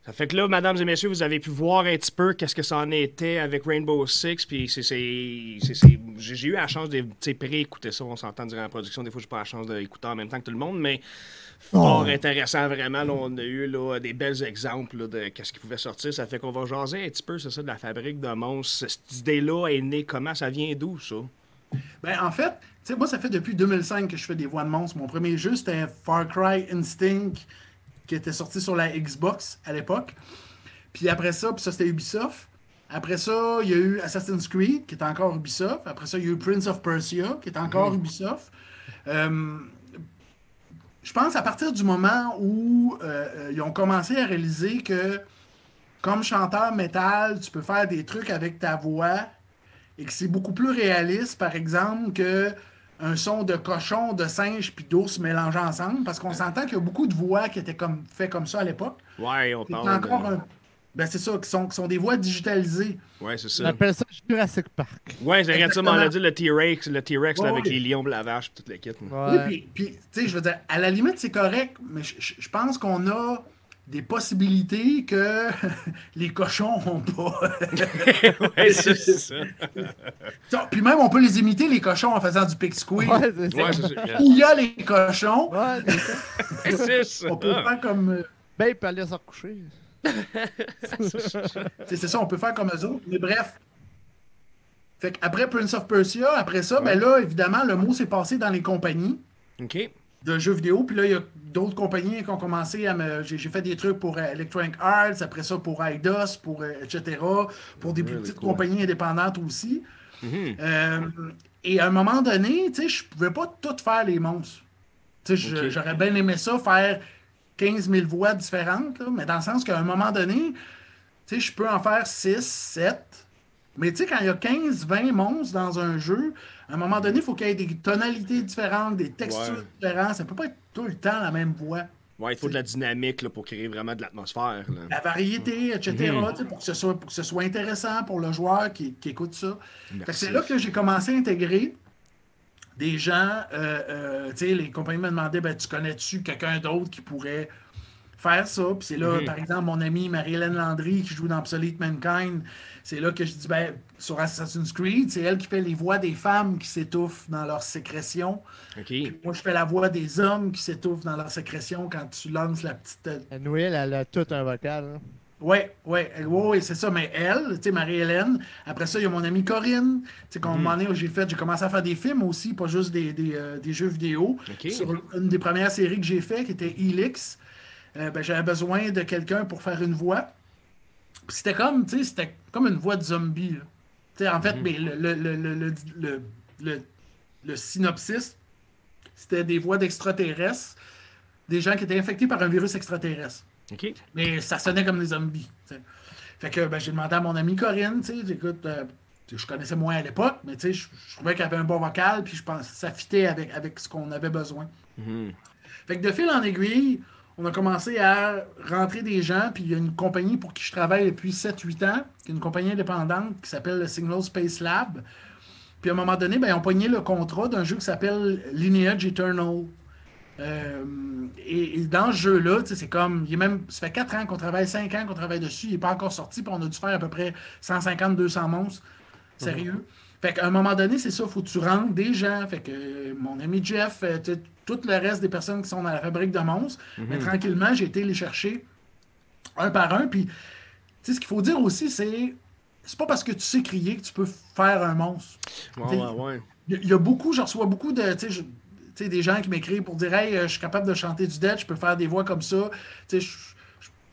Ça fait que là, mesdames et messieurs, vous avez pu voir un petit peu qu'est-ce que ça en était avec Rainbow Six, puis j'ai eu la chance de pré-écouter ça, on s'entend durant la production, des fois j'ai pas la chance d'écouter en même temps que tout le monde, mais fort intéressant vraiment, là, on a eu là, des bels exemples là, de qu'est-ce qui pouvait sortir, ça fait qu'on va jaser un petit peu, c'est ça, de la fabrique de monstres. Cette idée-là est née comment, ça vient d'où ça? Ben, en fait, tu sais, moi, ça fait depuis 2005 que je fais des voix de monstres. Mon premier jeu, c'était Far Cry Instinct, qui était sorti sur la Xbox à l'époque. Puis après ça, c'était Ubisoft. Après ça, il y a eu Assassin's Creed, qui est encore Ubisoft. Après ça, il y a eu Prince of Persia, qui est encore Ubisoft. Je pense à partir du moment où ils ont commencé à réaliser que, comme chanteur métal, tu peux faire des trucs avec ta voix et que c'est beaucoup plus réaliste, par exemple, que un son de cochon, de singe puis d'ours mélangés ensemble, parce qu'on s'entend qu'il y a beaucoup de voix qui étaient fait comme ça à l'époque. Ouais, on C'est parle encore Ben, c'est ça, qui sont des voix digitalisées. Ouais, c'est ça. On appelle ça Jurassic Park. Ouais, c'est vrai, ça, on a dit le T-Rex là, avec Ouais. les lions, la vache, toute l'équipe. Ouais. Oui, puis tu sais, je veux dire, à la limite, c'est correct, mais je pense qu'on a des possibilités que les cochons n'ont pas. Ouais, c'est ça. Puis même, on peut les imiter, les cochons, en faisant du pick squeak. Ouais, c'est ça. Ouais, c'est ça. Où il y a les cochons, Ouais, c'est ça. C'est ça. on peut faire comme... Ben, il peut aller se recoucher. c'est ça, on peut faire comme eux autres. Mais bref. Fait qu'après Prince of Persia, après ça, ben là, évidemment, le mot s'est passé dans les compagnies OK. de jeux vidéo. Puis là, il y a d'autres compagnies qui ont commencé à me... J'ai fait des trucs pour Electronic Arts, après ça pour Eidos, pour etc., pour des plus petites compagnies indépendantes aussi. Et à un moment donné, tu sais, je pouvais pas tout faire les monstres. Tu sais, Ok. j'aurais bien aimé ça, faire 15 000 voix différentes, là, mais dans le sens qu'à un moment donné, tu sais, je peux en faire 6, 7. Mais tu sais, quand il y a 15, 20 monstres dans un jeu, à un moment donné, il faut qu'il y ait des tonalités différentes, des textures différentes. Ça peut pas être tout le temps la même voix. Ouais, il faut de la dynamique là, pour créer vraiment de l'atmosphère. Là. La variété, etc., tu sais, pour que ce soit intéressant pour le joueur qui écoute ça. Fait que c'est là que j'ai commencé à intégrer des gens, tu sais, les compagnies me demandaient, ben, tu connais-tu quelqu'un d'autre qui pourrait faire ça? Puis c'est là, par exemple, mon amie Marie-Hélène Landry qui joue dans Obsolete Mankind, c'est là que je dis, ben, sur Assassin's Creed, c'est elle qui fait les voix des femmes qui s'étouffent dans leur sécrétion. OK. Moi, je fais la voix des hommes qui s'étouffent dans leur sécrétion quand tu lances la petite... Noël, elle a tout un vocal. Hein. Ouais, c'est ça. Mais elle, tu sais, Marie-Hélène, après ça, il y a mon amie Corinne, tu sais, qu'à un moment donné, j'ai commencé à faire des films aussi, pas juste des jeux vidéo. Ok. Sur une des premières séries que j'ai fait, qui était Helix, ben, j'avais besoin de quelqu'un pour faire une voix. Puis c'était comme, tu sais, c'était comme une voix de zombie, là. Tu sais, en fait, mais le synopsis, c'était des voix d'extraterrestres, des gens qui étaient infectés par un virus extraterrestre. OK. Mais ça sonnait comme des zombies. T'sais. Fait que ben, j'ai demandé à mon amie Corinne, écoute, je connaissais moins à l'époque, mais je trouvais qu'elle avait un bon vocal, puis je pense que ça fitait avec ce qu'on avait besoin. Fait que de fil en aiguille, on a commencé à rentrer des gens, puis il y a une compagnie pour qui je travaille depuis 7-8 ans, qui est une compagnie indépendante qui s'appelle le Signal Space Lab. Puis à un moment donné, ben, ils ont pogné le contrat d'un jeu qui s'appelle Lineage Eternal. Et dans ce jeu-là, c'est comme. Ça fait 4 ans qu'on travaille, 5 ans qu'on travaille dessus, il n'est pas encore sorti, puis on a dû faire à peu près 150-200 monstres. Sérieux. Fait qu'à un moment donné, c'est ça, il faut que tu rentres des gens. Fait que mon ami Jeff, tout le reste des personnes qui sont dans la fabrique de monstres, mais tranquillement, j'ai été les chercher un par un. Puis, ce qu'il faut dire aussi, c'est pas parce que tu sais crier que tu peux faire un monstre. Ouais. Il y a beaucoup, je reçois beaucoup de. Tu sais, des gens qui m'écrivent pour dire hey, je suis capable de chanter du death, je peux faire des voix comme ça. Tu sais,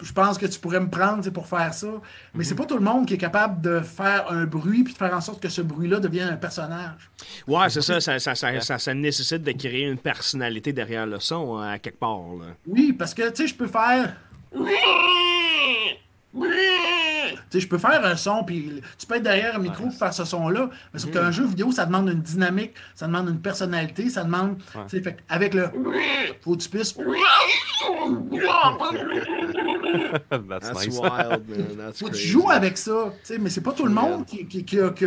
je pense que tu pourrais me prendre pour faire ça. Mais c'est pas tout le monde qui est capable de faire un bruit puis de faire en sorte que ce bruit-là devienne un personnage. Ouais, c'est ça nécessite de créer une personnalité derrière le son à quelque part. Là. Oui, parce que, tu sais, je peux faire... Tu sais, je peux faire un son, puis tu peux être derrière un micro pour faire ce son-là, mais sauf qu'un jeu vidéo, ça demande une dynamique, ça demande une personnalité, ça demande... Tu sais, fait avec le... Faut que tu puisses... That's nice. Wild, man. That's Faut que tu crazy. joues avec ça, tu sais, mais c'est pas tout le monde qui a... Tu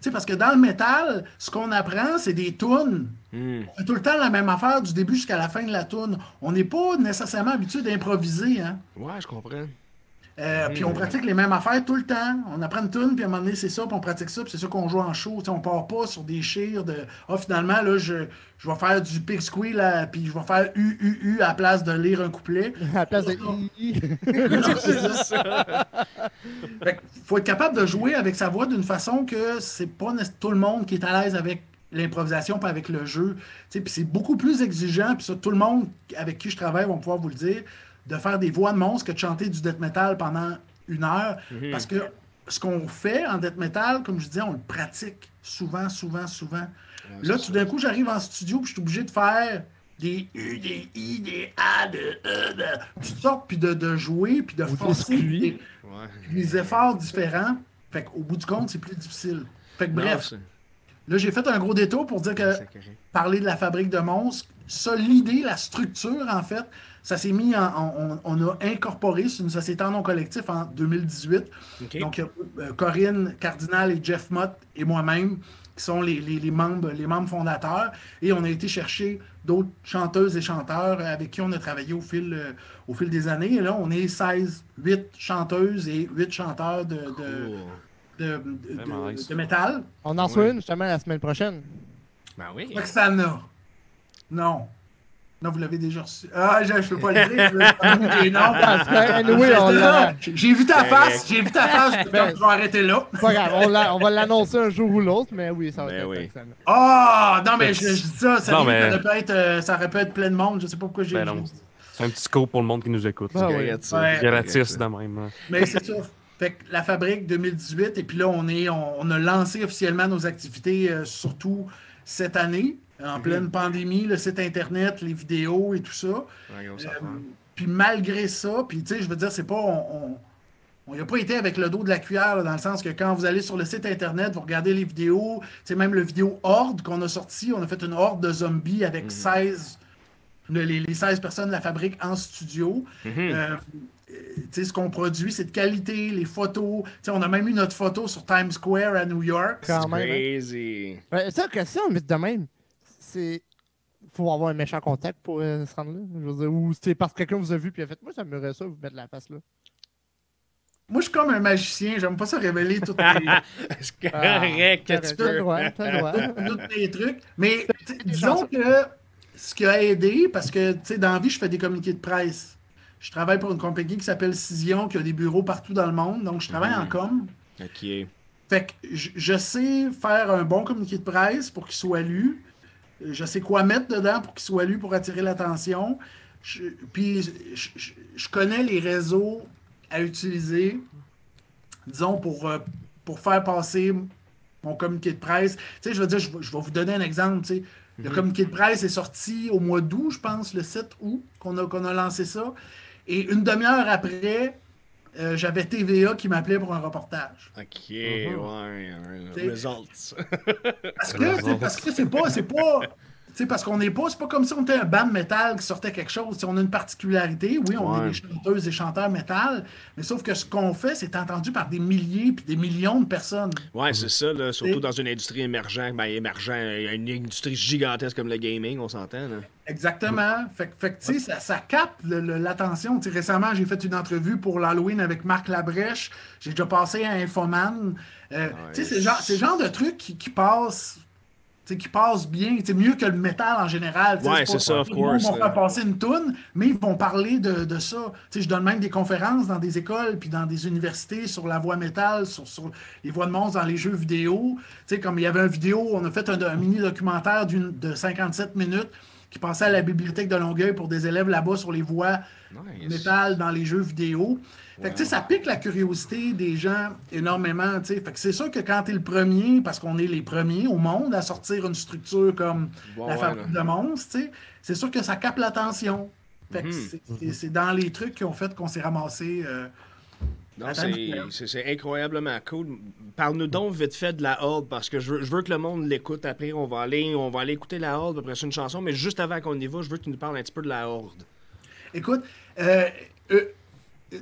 sais, parce que dans le métal, ce qu'on apprend, c'est des tunes. On fait tout le temps la même affaire du début jusqu'à la fin de la tune. On n'est pas nécessairement habitué d'improviser, hein. Ouais, je comprends. Puis on pratique les mêmes affaires tout le temps. On apprend une tune, puis à un moment donné, c'est ça, puis on pratique ça, puis c'est ça qu'on joue en show. T'sais, on part pas sur des chires de finalement, là, je vais faire du pig squeal, puis je vais faire U à la place de lire un couplet. À la place de I. C'est ça. Fait faut être capable de jouer avec sa voix d'une façon que c'est pas tout le monde qui est à l'aise avec l'improvisation pas avec le jeu. Puis c'est beaucoup plus exigeant, puis ça, tout le monde avec qui je travaille vont pouvoir vous le dire, de faire des voix de monstres que de chanter du death metal pendant 1 heure. Parce que ce qu'on fait en death metal, comme je disais, on le pratique souvent. Ouais, là, tout d'un coup, j'arrive en studio puis je suis obligé de faire des U, des I, des A, de toutes sortes, puis de jouer, puis de forcer des efforts différents. Fait qu'au bout du compte, c'est plus difficile. Fait que bref, là, j'ai fait un gros détour pour dire que parler de la fabrique de monstres, ça, l'idée, la structure, en fait, ça s'est mis on a incorporé sur une société en nom collectif en 2018. Okay. Donc, Corinne Cardinal et Jeff Mott et moi-même qui sont les membres fondateurs. Et on a été chercher d'autres chanteuses et chanteurs avec qui on a travaillé au fil des années. Et là, on est 8 chanteuses et 8 chanteurs de métal. On en reçoit une justement la semaine prochaine. Ben oui. Roxana. Non. Non, vous l'avez déjà reçu. Ah, je ne peux pas le dire. Non, parce que j'ai vu ta face. Je vais arrêter là. Pas grave, on va l'annoncer un jour ou l'autre, mais oui, ça va être Roxana. Ah, non, mais je dis ça. Ça aurait pu être plein de monde. Je ne sais pas pourquoi j'ai dit. C'est un petit scoop pour le monde qui nous écoute. Gratis de même. Mais c'est ça. Fait que la fabrique 2018, et puis là, on a lancé officiellement nos activités, surtout cette année, en pleine pandémie, le site internet, les vidéos et tout ça. Puis malgré ça, puis tu sais, je veux dire, c'est pas... On n'a pas été avec le dos de la cuillère, là, dans le sens que quand vous allez sur le site internet, vous regardez les vidéos, tu sais, même le vidéo Horde qu'on a sorti, on a fait une horde de zombies avec 16... Les 16 personnes de la fabrique en studio. Ce qu'on produit, c'est de qualité, les photos. T'sais, on a même eu notre photo sur Times Square à New York. C'est crazy. Ça, question, mais de même, c'est... faut avoir un méchant contact pour se rendre là. Je veux dire, ou c'est parce que quelqu'un vous a vu et a fait « Moi, ça me ferait ça, vous mettre la face là. » Moi, je suis comme un magicien. J'aime pas ça révéler toutes les... C'est correct que tu peux. Tous les trucs. Mais disons que ce qui a aidé, parce que dans la vie, je fais des communiqués de presse. Je travaille pour une compagnie qui s'appelle Cision, qui a des bureaux partout dans le monde. Donc, je travaille en com. OK. Fait que je sais faire un bon communiqué de presse pour qu'il soit lu. Je sais quoi mettre dedans pour qu'il soit lu pour attirer l'attention. Puis, je connais les réseaux à utiliser, disons, pour faire passer mon communiqué de presse. Tu sais, je veux dire, je vais vous donner un exemple, tu sais. Le communiqué de presse est sorti au mois d'août, je pense, le 7 août, qu'on a lancé ça. Et une demi-heure après, j'avais TVA qui m'appelait pour un reportage. OK, results. Parce que c'est pas parce qu'on n'est pas, c'est pas comme si on était un band métal qui sortait quelque chose. Si on a une particularité, oui, on est des chanteuses et chanteurs métal, mais sauf que ce qu'on fait, c'est entendu par des milliers puis des millions de personnes. Ouais, c'est ça, là, surtout dans une industrie émergente, une industrie gigantesque comme le gaming, on s'entend. Là. Exactement. Fait que tu sais, ça capte l'attention. Récemment, j'ai fait une entrevue pour l'Halloween avec Marc Labrèche. J'ai déjà passé à Infoman. Tu sais, c'est le genre de trucs qui passent... qui passe bien, mieux que le métal en général. Ouais, c'est ça, of course. Ils vont faire passer une toune, mais ils vont parler de ça. Je donne même des conférences dans des écoles puis dans des universités sur la voix métal, sur les voix de monstres dans les jeux vidéo. Comme il y avait une vidéo, on a fait un mini-documentaire de 57 minutes qui passait à la bibliothèque de Longueuil pour des élèves là-bas sur les voix métal dans les jeux vidéo. Fait que, ça pique la curiosité des gens énormément. Fait que c'est sûr que quand tu es le premier, parce qu'on est les premiers au monde à sortir une structure comme la fabrique de monstres, c'est sûr que ça capte l'attention. Fait que c'est dans les trucs qui ont fait qu'on s'est ramassé. Non, c'est incroyablement cool. Parle-nous donc vite fait de la Horde, parce que je veux que le monde l'écoute. Après, on va aller écouter la Horde, après c'est une chanson, mais juste avant qu'on y va, je veux que tu nous parles un petit peu de la Horde. Écoute, tu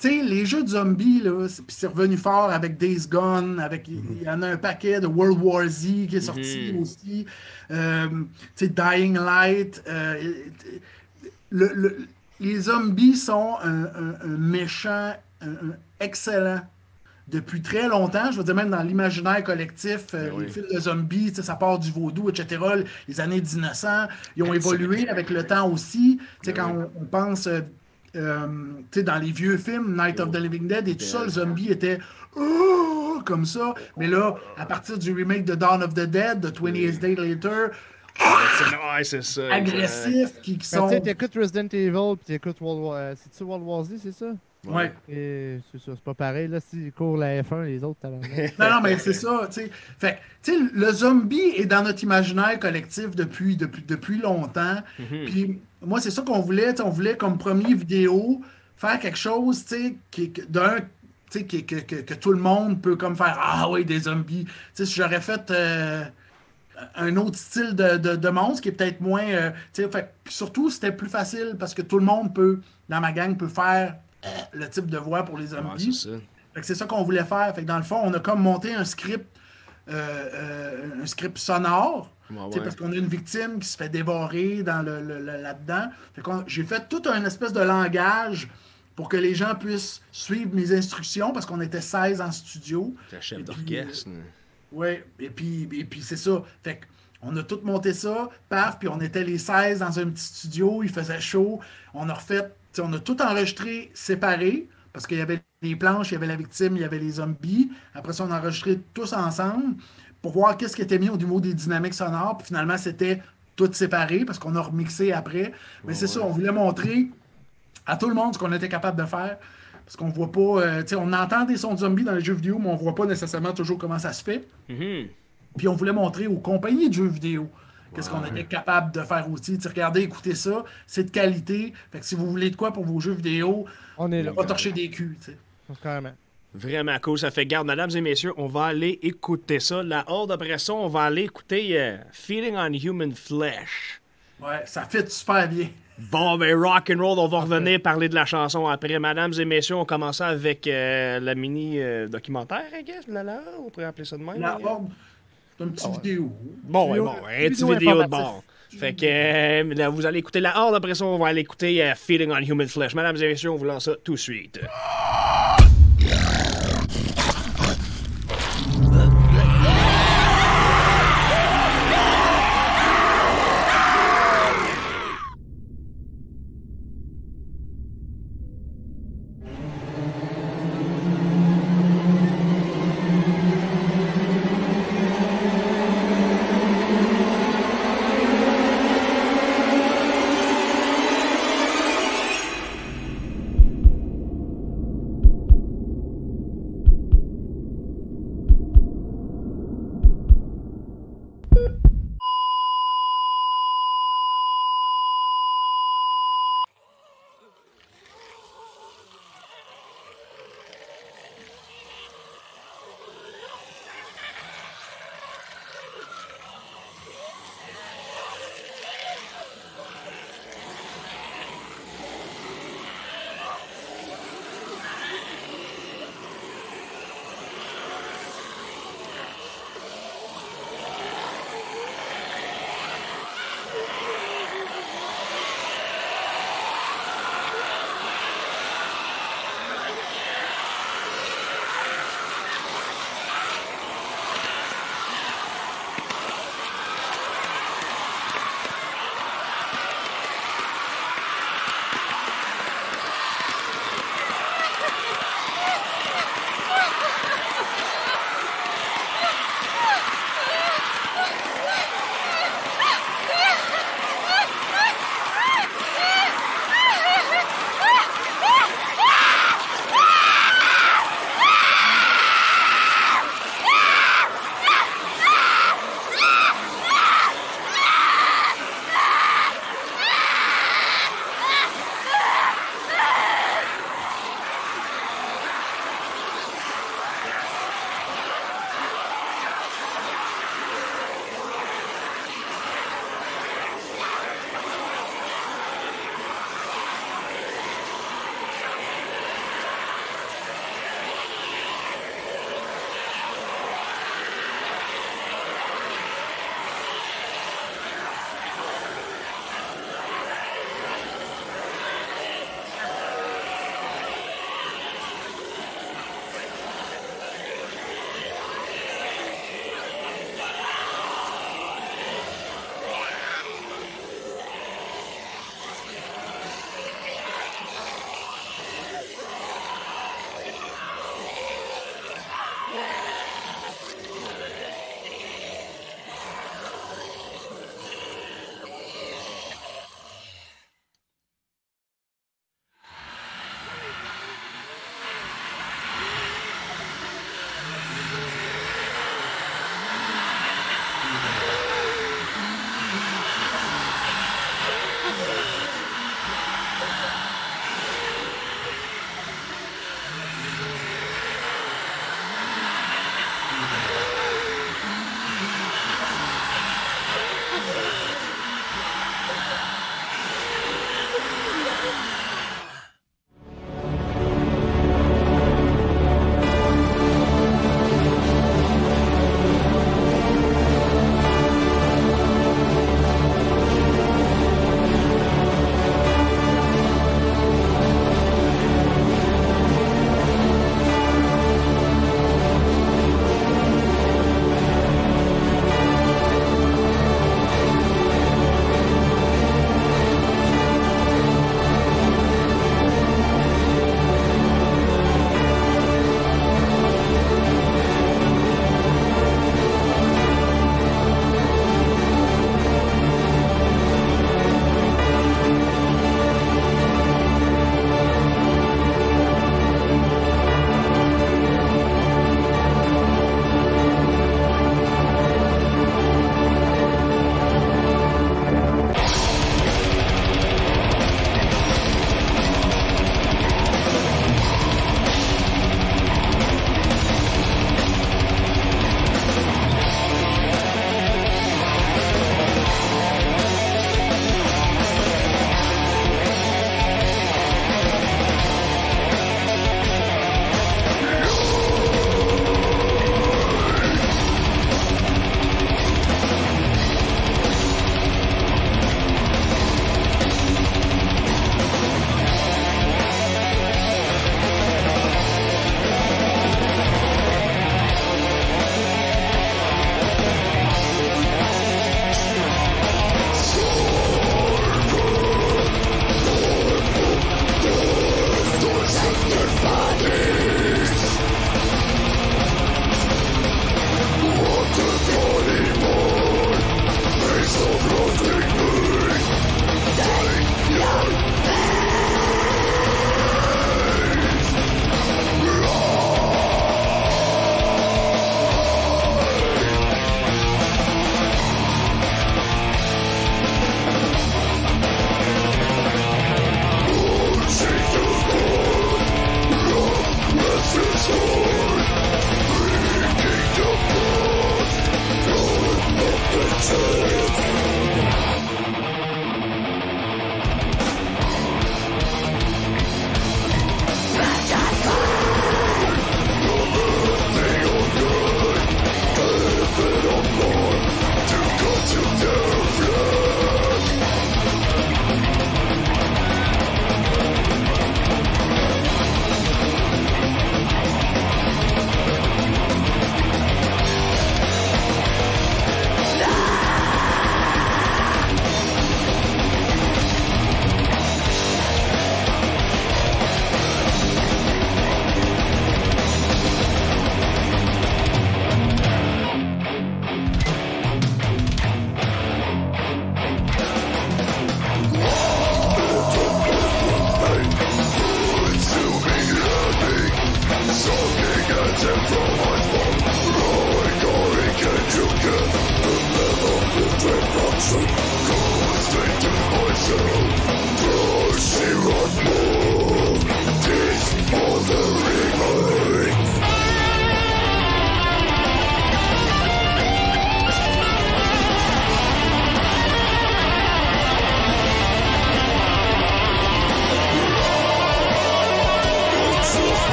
sais, les jeux de zombies, là, c'est revenu fort avec Days Gone, il y en a un paquet de World War Z qui est sorti aussi. Tu sais, Dying Light. les zombies sont un méchant excellent depuis très longtemps. Je veux dire, même dans l'imaginaire collectif, les films de zombies, ça part du vaudou, etc. Les années 1900, ils ont évolué avec le temps aussi. Quand on pense dans les vieux films, Night of the Living Dead et tout ça, le zombie était comme ça. Mais là, à partir du remake de Dawn of the Dead, de 28 Days Later, c'est ça. agressifs qui sont... Tu écoutes Resident Evil, puis tu écoutes World War... C'est-tu World War Z, c'est ça? Ouais. Et c'est ça, c'est pas pareil. Là, s'ils courent la F1, les autres, non, mais c'est ça, tu sais. Fait tu sais, le zombie est dans notre imaginaire collectif depuis longtemps. Puis moi, c'est ça qu'on voulait. On voulait, comme premier vidéo, faire quelque chose, tu sais, que tout le monde peut comme faire « Ah oui, des zombies ». Tu sais, si j'aurais fait... un autre style de monstre qui est peut-être moins... surtout, c'était plus facile parce que tout le monde peut, dans ma gang, peut faire le type de voix pour les zombies. C'est ça qu'on voulait faire. Fait que dans le fond, on a comme monté un script sonore, parce qu'on a une victime qui se fait dévorer là-dedans. J'ai fait tout un espèce de langage pour que les gens puissent suivre mes instructions parce qu'on était 16 en studio. T'es chef d'orchestre. Oui, et puis c'est ça. Fait qu'on a tout monté ça, paf, puis on était les 16 dans un petit studio, il faisait chaud. On a tout enregistré séparé, parce qu'il y avait les planches, il y avait la victime, il y avait les zombies. Après ça, on a enregistré tous ensemble pour voir qu'est-ce qui était mis au niveau des dynamiques sonores. Puis finalement, c'était tout séparé, parce qu'on a remixé après. Mais c'est ça, on voulait montrer à tout le monde ce qu'on était capable de faire. Parce qu'on voit pas... on entend des sons de zombies dans les jeux vidéo, mais on voit pas nécessairement toujours comment ça se fait. Puis on voulait montrer aux compagnies de jeux vidéo qu'est-ce qu'on était capable de faire aussi. Regardez, écoutez ça, c'est de qualité. Fait que si vous voulez de quoi pour vos jeux vidéo, on est là. Pas torcher des culs. Carrément. Vraiment cool, ça fait garde. Mesdames et messieurs, on va aller écouter ça. La horde, après ça, on va aller écouter Feeding on Human Flesh. Ouais, ça fit super bien. Bon, ben rock and roll, on va revenir parler de la chanson après. Mesdames et messieurs, on commence avec la mini-documentaire, I guess, là, on pourrait appeler ça de même. La horde, c'est une petite vidéo. Bon, une petite vidéo de bord. Fait que là, vous allez écouter la horde, après ça, on va aller écouter Feeding on Human Flesh. Mesdames et messieurs, on vous lance ça tout de suite.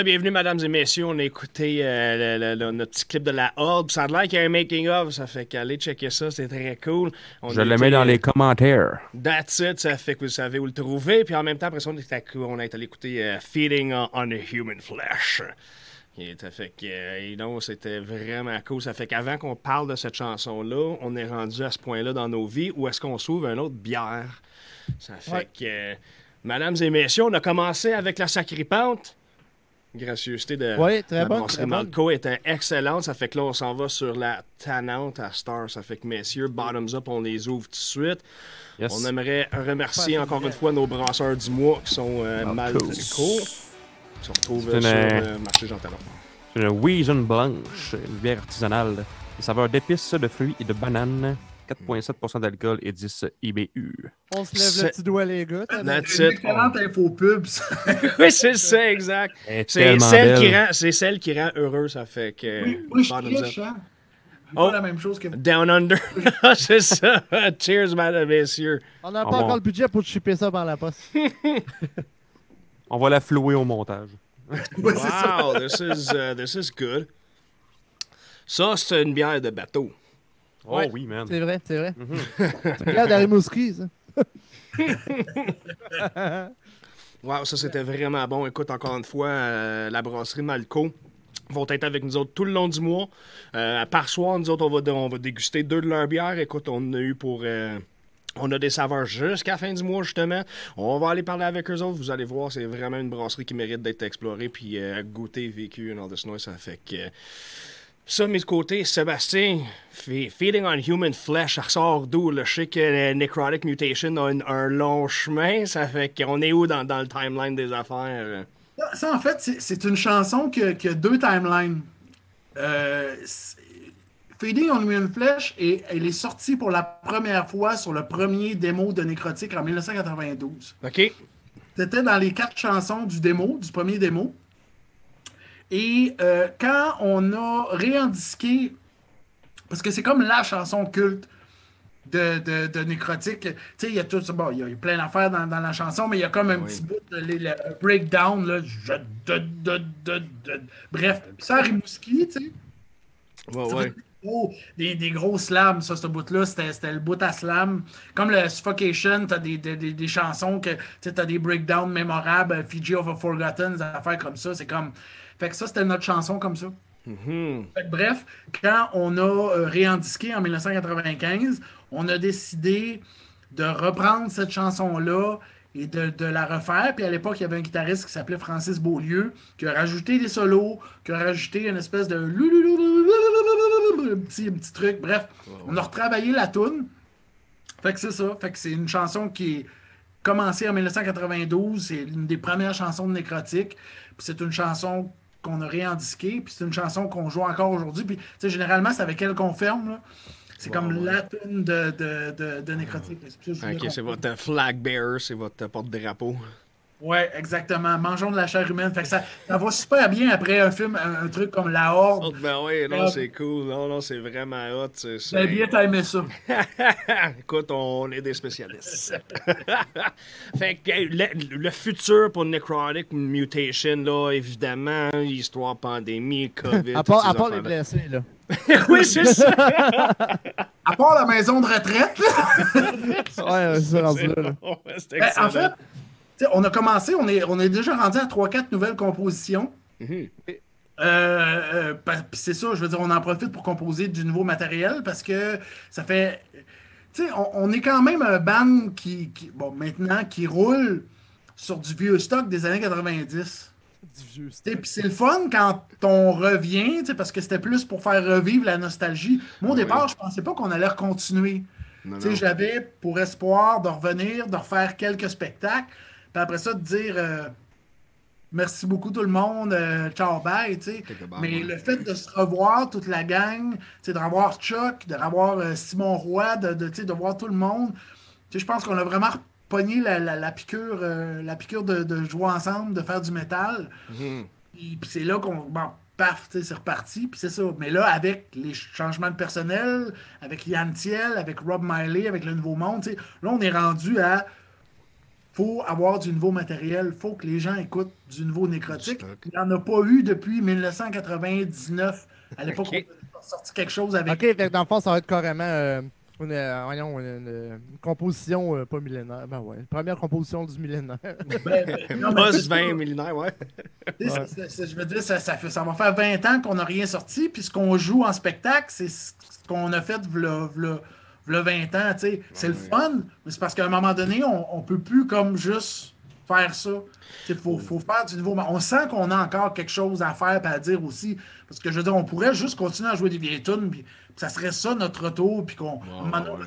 Bienvenue, mesdames et messieurs. On a écouté notre petit clip de la Horde. Ça a l'air qu'il y a un making-of. Ça fait qu'aller checker ça, c'est très cool. Je le mets dans les commentaires. That's it. Ça fait que vous savez où le trouver. Puis en même temps, après ça, on est allé écouter Feeding on a Human Flesh. Et ça fait que, c'était vraiment cool. Ça fait qu'avant qu'on parle de cette chanson-là, on est rendu à ce point-là dans nos vies où est-ce qu'on s'ouvre une autre bière. Ça fait que, mesdames et messieurs, on a commencé avec la sacripante. Gracieuseté de la brasserie Malco était excellente. Ça fait que là, on s'en va sur la tannante à Star. Ça fait que, messieurs, bottoms up, on les ouvre tout de suite. Yes. On aimerait remercier encore une fois nos brasseurs du mois qui sont Malco. Qui se retrouvent sur le marché Jean Talon. C'est une Weizen Blanche, une bière artisanale. Des saveurs d'épices, de fruits et de bananes. 4,7% d'alcool et 10 IBU. On se lève le petit doigt, les gars. C'est une excellente info-pub, ça. Oui, c'est ça, exact. C'est celle qui rend heureux, ça fait que... Oui, moi, je suis riche, hein. C'est pas la même chose que... Down Under. C'est ça. Cheers, mesdames et messieurs. On n'a pas encore le budget pour chipper ça par la poste. On va la flouer au montage. Wow, this is good. Ça, c'est une bière de bateau. Oh oui, man. C'est vrai. C'est une bière d'Arimouski, ça. Wow, ça, c'était vraiment bon. Écoute, encore une fois, la brasserie Malco vont être avec nous autres tout le long du mois. Par soir, nous autres, on va déguster 2 de leurs bières. Écoute, on a eu pour... on a des saveurs jusqu'à la fin du mois, justement. On va aller parler avec eux autres. Vous allez voir, c'est vraiment une brasserie qui mérite d'être explorée puis goûtée, vécue, and all this noise. Ça fait que... Ça, de mes côtés, Sébastien, Feeding on Human Flesh, ça ressort d'où? Là? Je sais que Necrotic Mutation a un long chemin. Ça fait qu'on est où dans le timeline des affaires? Ça, en fait, c'est une chanson qui a 2 timelines. Feeding on Human Flesh, elle est sortie pour la première fois sur le premier démo de Necrotic en 1992. OK. C'était dans les 4 chansons du premier démo. Et quand on a réindisqué, parce que c'est comme la chanson culte de Necrotic, tu sais, il y a tout ça, bon, il y a plein d'affaires dans la chanson, mais il y a comme un petit bout de breakdown, là, bref, ça Rimouski, tu sais. Des gros slams, ça, ce bout-là, c'était le bout à slam. Comme le Suffocation, t'as des chansons que, tu sais, t'as des breakdowns mémorables, Fiji of a Forgotten, des affaires comme ça, c'est comme... Fait que ça, c'était notre chanson comme ça. Mm-hmm. Fait que, bref, quand on a réindisqué en 1995, on a décidé de reprendre cette chanson-là et de la refaire. Puis à l'époque, il y avait un guitariste qui s'appelait Francis Beaulieu, qui a rajouté des solos, qui a rajouté une espèce de... un petit truc. Bref, on a retravaillé la toune. Fait que c'est ça. Fait que c'est une chanson qui est commencée en 1992. C'est une des premières chansons de Necrotic. Puis c'est une chanson qu'on a réindisquée. Puis c'est une chanson qu'on joue encore aujourd'hui. Puis, tu sais, généralement, c'est avec elle qu'on ferme, là. C'est comme la tune de Necrotic. OK, c'est votre flag bearer, c'est votre porte-drapeau. Ouais, exactement. Mangeons de la chair humaine. Fait que ça va super bien après un film, un truc comme La Horde. Oh, ben oui, non, c'est cool. Non, c'est vraiment hot. J'ai bien aimé ça. Écoute, on est des spécialistes. Fait que le futur pour Necrotic Mutation, là, évidemment, histoire pandémie, COVID. À part les blessés, là. Oui, c'est ça. À part la maison de retraite, là. Ouais, c'est rendu là. En fait, on a commencé, on est déjà rendu à 3-4 nouvelles compositions. Mm-hmm. Puis c'est ça, je veux dire, on en profite pour composer du nouveau matériel parce que ça fait... Tu sais, on est quand même un band qui maintenant, qui roule sur du vieux stock des années 90. Puis c'est le fun quand on revient, parce que c'était plus pour faire revivre la nostalgie. Moi, au départ, je pensais pas qu'on allait continuer. J'avais pour espoir de revenir, de refaire quelques spectacles. Puis après ça, de dire merci beaucoup tout le monde, ciao, bye, tu sais. Mais le fait de se revoir, toute la gang, de revoir Chuck, de revoir Simon Roy, de voir tout le monde, je pense qu'on a vraiment pogné la piqûre de jouer ensemble, de faire du métal. Mm-hmm. Puis c'est là qu'on... Bon, paf, c'est reparti, puis c'est ça. Mais là, avec les changements de personnel, avec Yann Thiel, avec Rob Miley, avec le Nouveau Monde, là, on est rendu à faut avoir du nouveau matériel, il faut que les gens écoutent du nouveau nécrotique. Du stock. Il n'y en a pas eu depuis 1999. À l'époque, Ok. on a sorti quelque chose avec. Ok, fait que dans le fond, ça va être carrément voyons, une composition pas millénaire. Ben ouais, première composition du millénaire. Non, mais Buzz 20 millénaires, ouais. tu sais, je veux dire, ça va faire 20 ans qu'on n'a rien sorti, puis ce qu'on joue en spectacle, c'est ce qu'on a fait v'là 20 ans. Tu sais. C'est le fun, mais c'est parce qu'à un moment donné, on peut plus comme juste faire ça. Il faut faire du nouveau. On sent qu'on a encore quelque chose à faire et à dire aussi. Parce que je veux dire, on pourrait juste continuer à jouer des vieilles tunes, puis ça serait ça notre retour, puis qu'on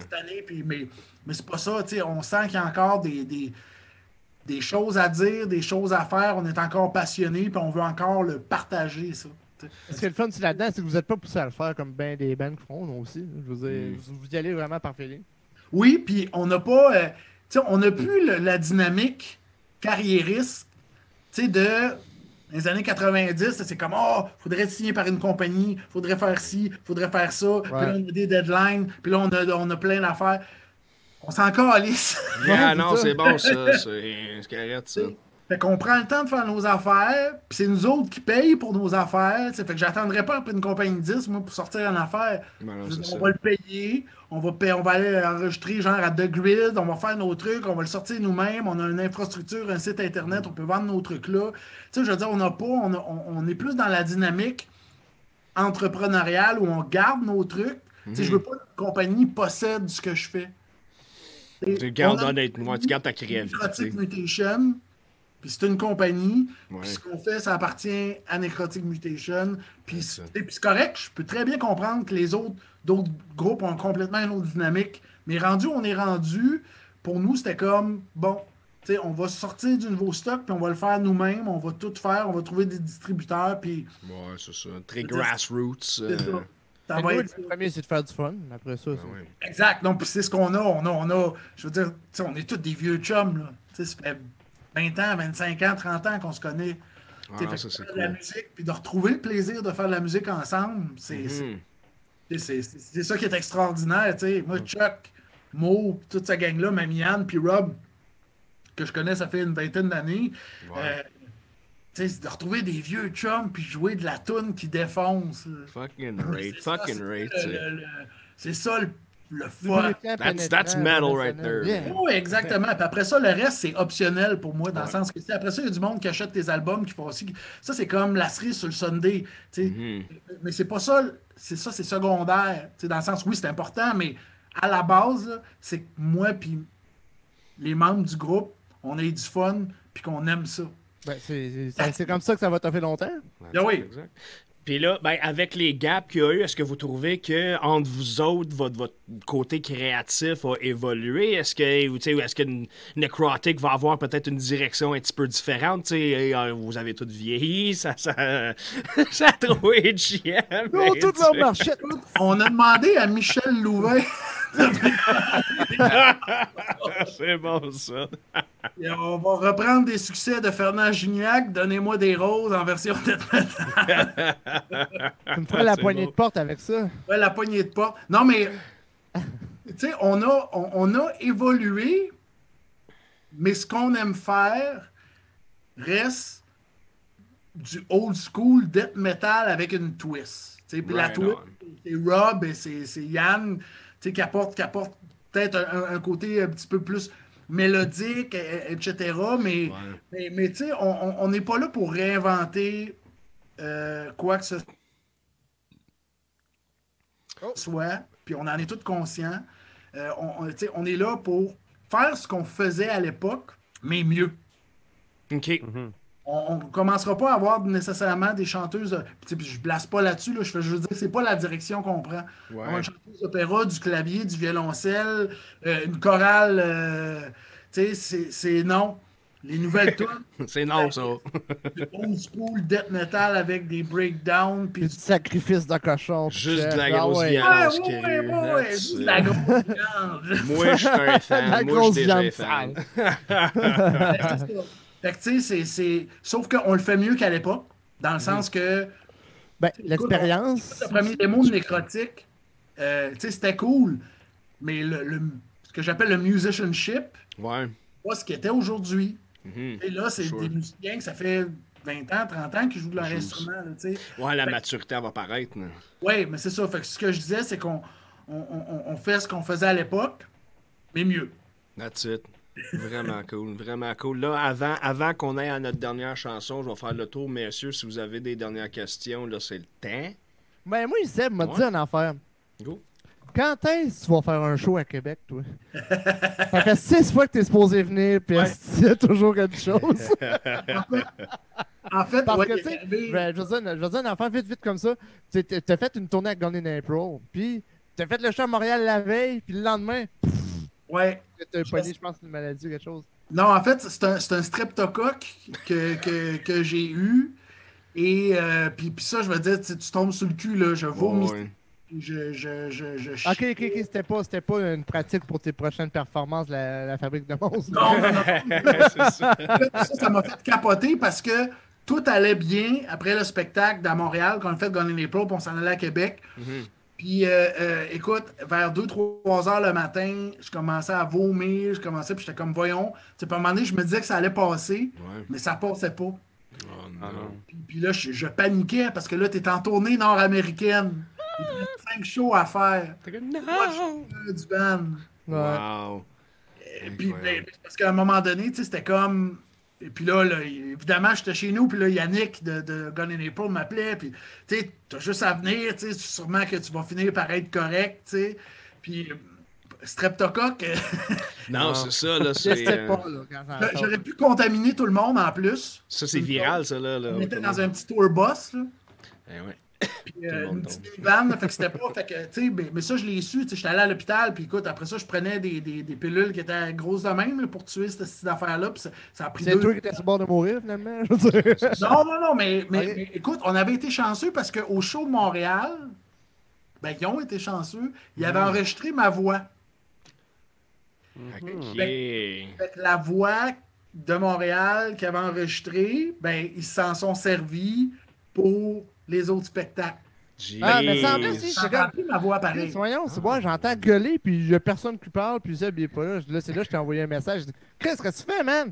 cette année, puis, mais c'est pas ça. Tu sais, on sent qu'il y a encore des choses à dire, des choses à faire. On est encore passionné, puis on veut encore le partager, ça. Ce qui est le fun là-dedans, c'est que vous n'êtes pas poussé à le faire comme ben des bands font nous aussi. Je veux dire, vous y allez vraiment par feeling. Oui, puis on n'a pas. Tu sais, on n'a plus la dynamique carriériste, tu sais, de. Dans les années 90, c'est comme, oh, faudrait signer par une compagnie, faudrait faire ci, faudrait faire ça. Puis là, on a des deadlines, puis là, on a plein d'affaires. On s'en calisse. Yeah, non, c'est bon, ça. C'est correct, ça. Fait qu'on prend le temps de faire nos affaires, puis c'est nous autres qui payent pour nos affaires. T'sais. Fait que j'attendrai pas après une compagnie de 10, moi, pour sortir une affaire. Ben non, On va le payer, on va aller enregistrer genre à The Grid, on va faire nos trucs, on va le sortir nous-mêmes, on a une infrastructure, un site internet, on peut vendre nos trucs là. Tu sais, je veux dire, on est plus dans la dynamique entrepreneuriale où on garde nos trucs. Tu sais, je veux pas qu'une compagnie possède ce que je fais. Tu gardes honnêtement, tu gardes ta créativité. Necrotic Mutation, puis c'est une compagnie, puis ce qu'on fait, ça appartient à Necrotic Mutation, puis c'est correct, je peux très bien comprendre que d'autres groupes ont complètement une autre dynamique, mais rendu où on est rendu, pour nous, c'était comme, bon, tu sais, on va sortir du nouveau stock, puis on va le faire nous-mêmes, on va tout faire, on va trouver des distributeurs, puis... Ouais, c'est ça, très grassroots. C'est ça. Ça Mais va nous, être... le premier, c'est de faire du fun. Après ça, c'est... Exact. Donc, puis c'est ce qu'on a. On a, je veux dire, tu sais, on est tous des vieux chums, là. Tu sais, ça fait 20 ans, 25 ans, 30 ans qu'on se connaît. Ah, Fait ça, que c'est faire cool. de la musique, puis de retrouver le plaisir de faire de la musique ensemble, c'est ça qui est extraordinaire, tu sais. Moi, Chuck, Mo, toute sa gang-là, Mamie Anne, puis Rob, que je connais, ça fait une vingtaine d'années. Ouais. Tu sais, de retrouver des vieux chums, puis jouer de la toune qui défonce. Fucking rate, fucking rate. C'est ça le fun. That's metal right there. Yeah. Oui, exactement. Puis après ça, le reste, c'est optionnel pour moi, dans le sens que après ça, il y a du monde qui achète tes albums, qui font aussi. Ça, c'est comme la cerise sur le Sunday. Tu sais. Mais c'est pas ça. C'est secondaire. Tu sais, dans le sens, oui, c'est important, mais à la base, là, c'est que moi, puis les membres du groupe, on ait du fun, puis qu'on aime ça. Ben, c'est comme ça que ça va te faire longtemps. Ah oui. Exact. Puis là, ben, avec les gaps qu'il y a eu, est-ce que vous trouvez que entre vous autres, votre côté créatif a évolué? Est-ce que Necrotic va avoir peut-être une direction un petit peu différente? T'sais, vous avez toutes vieilli, ça a trop été chiant. Oh, tout leur marchette. On a demandé à Michel Louvain. C'est bon, ça. Et on va reprendre des succès de Fernand Gignac, Donnez-moi des roses en version death metal. Tu me ferais la C'est poignée beau. de porte avec ça. Ouais, la poignée de porte. Non, mais, tu sais, on a évolué, mais ce qu'on aime faire reste du old school death metal avec une twist. Tu sais, puis la Right twist, on. c'est Rob et c'est Yann, tu sais, qui apporte peut-être un côté un petit peu plus mélodique, etc. Mais, mais tu sais, on n'est pas là pour réinventer quoi que ce soit, puis on en est tous conscients. On est là pour faire ce qu'on faisait à l'époque, mais mieux. OK. On ne commencera pas à avoir nécessairement des chanteuses. Puis je blasse pas là-dessus, là, je veux dire, c'est pas la direction qu'on prend. Ouais. On a une chanteuse d'opéra, du clavier, du violoncelle, une chorale. Tu sais, c'est non. Les nouvelles tunes, C'est non, ça. du old school death metal avec des breakdowns. Puis Puis du sacrifice de cochon. puis Juste de la ah grosse ouais. violence. ouais, juste de la grosse viande. Moi, je suis un fan. La Moi, je grosse suis déjà viande fan. C'est ça. Fait que tu sais, c'est. Sauf qu'on le fait mieux qu'à l'époque, dans le sens que. Ben, l'expérience. Le premier démo de Nécrotique, tu sais, c'était cool, mais ce que j'appelle le musicianship, Ouais. pas ce qu'ils étaient aujourd'hui. Mhm. Et là, c'est Sure. des musiciens que ça fait 20 ans, 30 ans qu'ils jouent de leur Jouent. instrument. Là, tu sais. Ouais, la maturité, elle va paraître. là. Oui, mais c'est ça. Fait que ce que je disais, c'est qu'on fait ce qu'on faisait à l'époque, mais mieux. That's it. Vraiment cool, vraiment cool. Là, avant qu'on aille à notre dernière chanson, je vais faire le tour, messieurs. Si vous avez des dernières questions, là, c'est le temps. Ben, moi, Seb m'a dit Ouais. une affaire. Go. Quand est-ce que tu vas faire un show à Québec, toi? Ça fait 6 fois que t'es supposé venir, puis Ouais. il y a toujours quelque chose. En fait, Parce ouais, que, il est tu sais, arrivé- je veux dire une affaire vite comme ça. T'as fait une tournée avec Gone in April, puis t'as fait le show à Montréal la veille, puis le lendemain, ouais. t'as pogné, je pense, une maladie ou quelque chose. Non, en fait, c'est un streptocoque que j'ai eu. Et puis ça, je veux dire, tu tombes sur le cul, là, je vomis. Ouais. Je Ok, c'était pas une pratique pour tes prochaines performances, la fabrique de monstres. Non, non, non. C'est ça. Ça m'a fait capoter parce que tout allait bien après le spectacle à Montréal, qu'on a fait Gone in April, puis on s'en allait à Québec. Mhm. Puis, écoute, vers 2-3 heures le matin, je commençais à vomir, puis j'étais comme, voyons. Tu sais, puis à un moment donné, je me disais que ça allait passer, Ouais. mais ça passait pas. Oh, Ah non. non. Puis là, je paniquais parce que là, t'es en tournée nord-américaine. Il te reste 5 shows à faire. T'es comme, Moi, non! je suis du band. Ouais. Wow. Puis, Incroyable. parce qu'à un moment donné, tu sais, c'était comme. Et puis là, évidemment, j'étais chez nous, puis là, Yannick de Gone in April m'appelait, puis tu sais, t'as juste à venir, tu sais, sûrement que tu vas finir par être correct, tu sais. Puis, streptocoque, Non, c'est ça, là. Je C'est, sais pas, là, quand j'en j'aurais parle. pu contaminer tout le monde en plus. ça, c'est viral, ça, là. On était dans un petit tour bus, là. Eh ouais. Puis, le monde une petite tombe. minivan, là, fait que c'était pas. Fait que, tu sais, mais ça, je l'ai su. Tu sais, j'étais allé à l'hôpital, puis écoute, après ça, je prenais des pilules qui étaient grosses de même là, pour tuer cette affaire-là. Puis ça a pris C'est 2. toi qui étais sur le bord de mourir, finalement. Je veux dire. Non, mais Ok. écoute, on avait été chanceux parce qu'au show de Montréal, ben, ils ont été chanceux. Ils avaient enregistré ma voix. OK. Fait que la voix de Montréal qu'ils avaient enregistrée, ben, ils s'en sont servis pour les autres spectacles. Ah, mais ça, en plus, Jeez. c'est J'ai comme- rempli ma voix Chris, pareil. voyons, c'est moi, j'entends gueuler, puis il y a personne qui parle, puis Seb, il est pas là. Là, c'est là que je t'ai envoyé un message. Je dis, Chris, qu'est-ce que tu fais, man?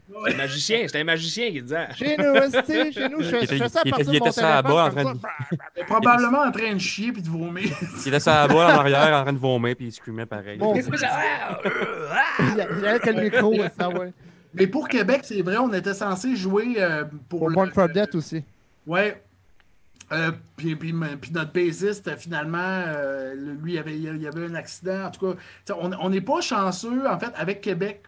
C'était un magicien qui disait. Chez nous, esti, chez nous, je fais ça à il partir de était mon sur la téléphone. bas en comme train ça. Il est probablement en train de chier puis de vomir. Il était sur la balle en arrière en train de vomir puis il screamait pareil. Bon, Qu'est-ce que ça- il y a que le micro, ça, ouais. Mais pour Québec, c'est vrai, on était censé jouer Pour Born for Death aussi. Ouais. Puis notre bassiste, finalement, lui, il y avait un accident. En tout cas, t'sais, on n'est pas chanceux, en fait, avec Québec.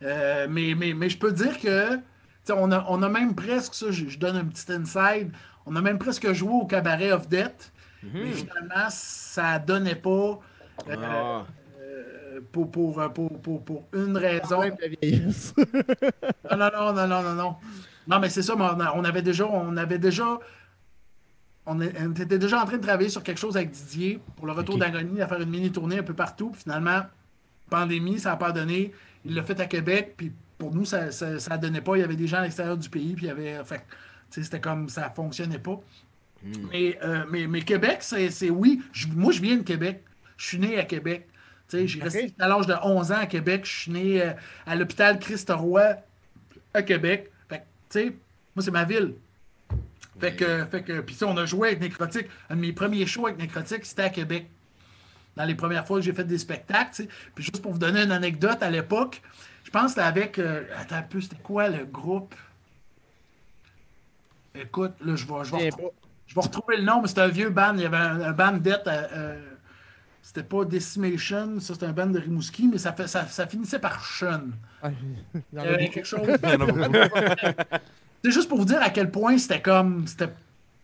Mais je peux dire que t'sais, on a même presque, ça, je donne un petit inside, on a même presque joué au Cabaret of Death. Mais finalement, ça donnait pas Ah. pour une raison. Même la vieillesse. Non. Non, mais c'est ça, mais on était déjà en train de travailler sur quelque chose avec Didier pour le retour Ok. d'Agonie, à faire une mini-tournée un peu partout. Puis finalement, pandémie, ça n'a pas donné. Il l'a fait à Québec, puis pour nous, ça ne donnait pas. Il y avait des gens à l'extérieur du pays, puis il y avait. Fait, tu sais, c'était comme ça ne fonctionnait pas. Mais Québec, c'est oui. Moi, je viens de Québec. Je suis né à Québec. Tu sais, j'ai resté à l'âge de 11 ans à Québec. Je suis né à l'hôpital Christ-Roi à Québec. Fait que, tu sais, moi, c'est ma ville. Fait que puis ça, on a joué avec Nécrotique. Un de mes premiers shows avec Nécrotique, c'était à Québec. Dans les premières fois que j'ai fait des spectacles, tu sais. Puis juste pour vous donner une anecdote, à l'époque, je pense que c'était avec... attends un peu, c'était quoi le groupe? Écoute, là, je vais retrouver le nom, mais c'était un vieux band. Il y avait un band d'être... c'était pas Decimation, ça c'était un band de Rimouski, mais ça finissait par Shun. Ah, il y en a beaucoup. Quelque chose... Il y en a beaucoup. C'est juste pour vous dire à quel point c'était comme...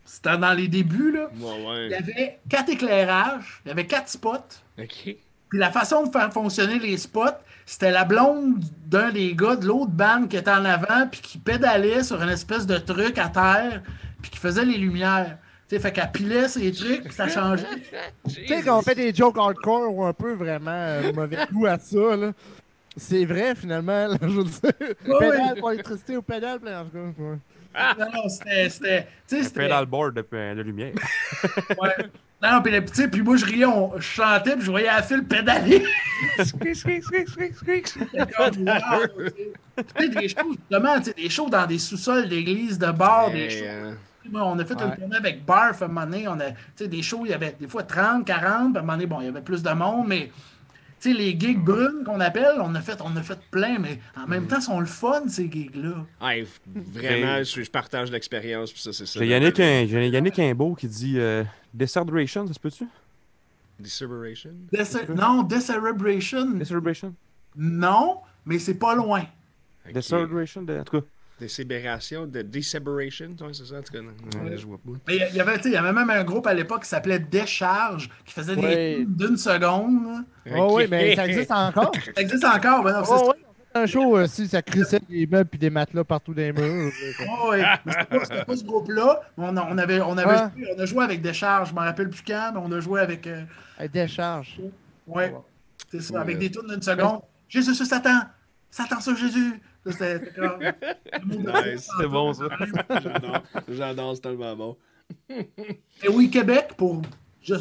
C'était dans les débuts, là. Ouais. Il y avait 4 éclairages, il y avait 4 spots. OK. Puis la façon de faire fonctionner les spots, c'était la blonde d'un des gars de l'autre band qui était en avant, puis qui pédalait sur une espèce de truc à terre, puis qui faisait les lumières. Tu sais, fait qu'elle pilait ses trucs, puis ça changeait. Tu sais, quand on fait des jokes hardcore ou un peu vraiment mauvais goût à ça, là, c'est vrai finalement, là, je veux dire. Pédale pour l'électricité ou pédale, puis en tout cas. Ouais. Non, c'était. Tu sais, Un c'était. pedalboard de lumière. Ouais. Non, puis moi, je riais, je chantais, puis je voyais la file pédaler. Des shows, justement, des shows dans des sous-sols d'église, de bars, des shows. On a fait une tournée avec Barf à un moment donné. Des shows, il y avait des fois 30, 40, puis à un moment donné, bon, il y avait plus de monde, mais les gigs brunes qu'on appelle, on a fait plein, mais en même temps, sont le fun, ces gigs-là. Vraiment, je partage l'expérience, puis ça, c'est ça. J'ai Yannick Imbeau qui dit Deceleration, ça se peut-tu? Decerebration? Non, Decerebration. Deceleration? Non, mais c'est pas loin. Okay. Deceleration, en tout cas. Décébération, Deceberation, c'est ça, en tout cas. Je vois pas. Mais il y avait même un groupe à l'époque qui s'appelait Décharge, qui faisait des films d'une seconde. Oh oui, mais ça existe encore. Ça existe encore, ben non, c'est un show, si ça crissait des meubles et des matelas partout dans les murs. Oui, mais c'était pas ce groupe-là. On a joué avec Décharge, je m'en rappelle plus quand, mais on a joué avec... Décharge. Oui, c'est ça, avec des tunes d'une seconde. Jésus, Satan! Satan sur Jésus! C'était nice. C'est bon, ça. J'adore, c'est tellement bon. Et oui, Québec,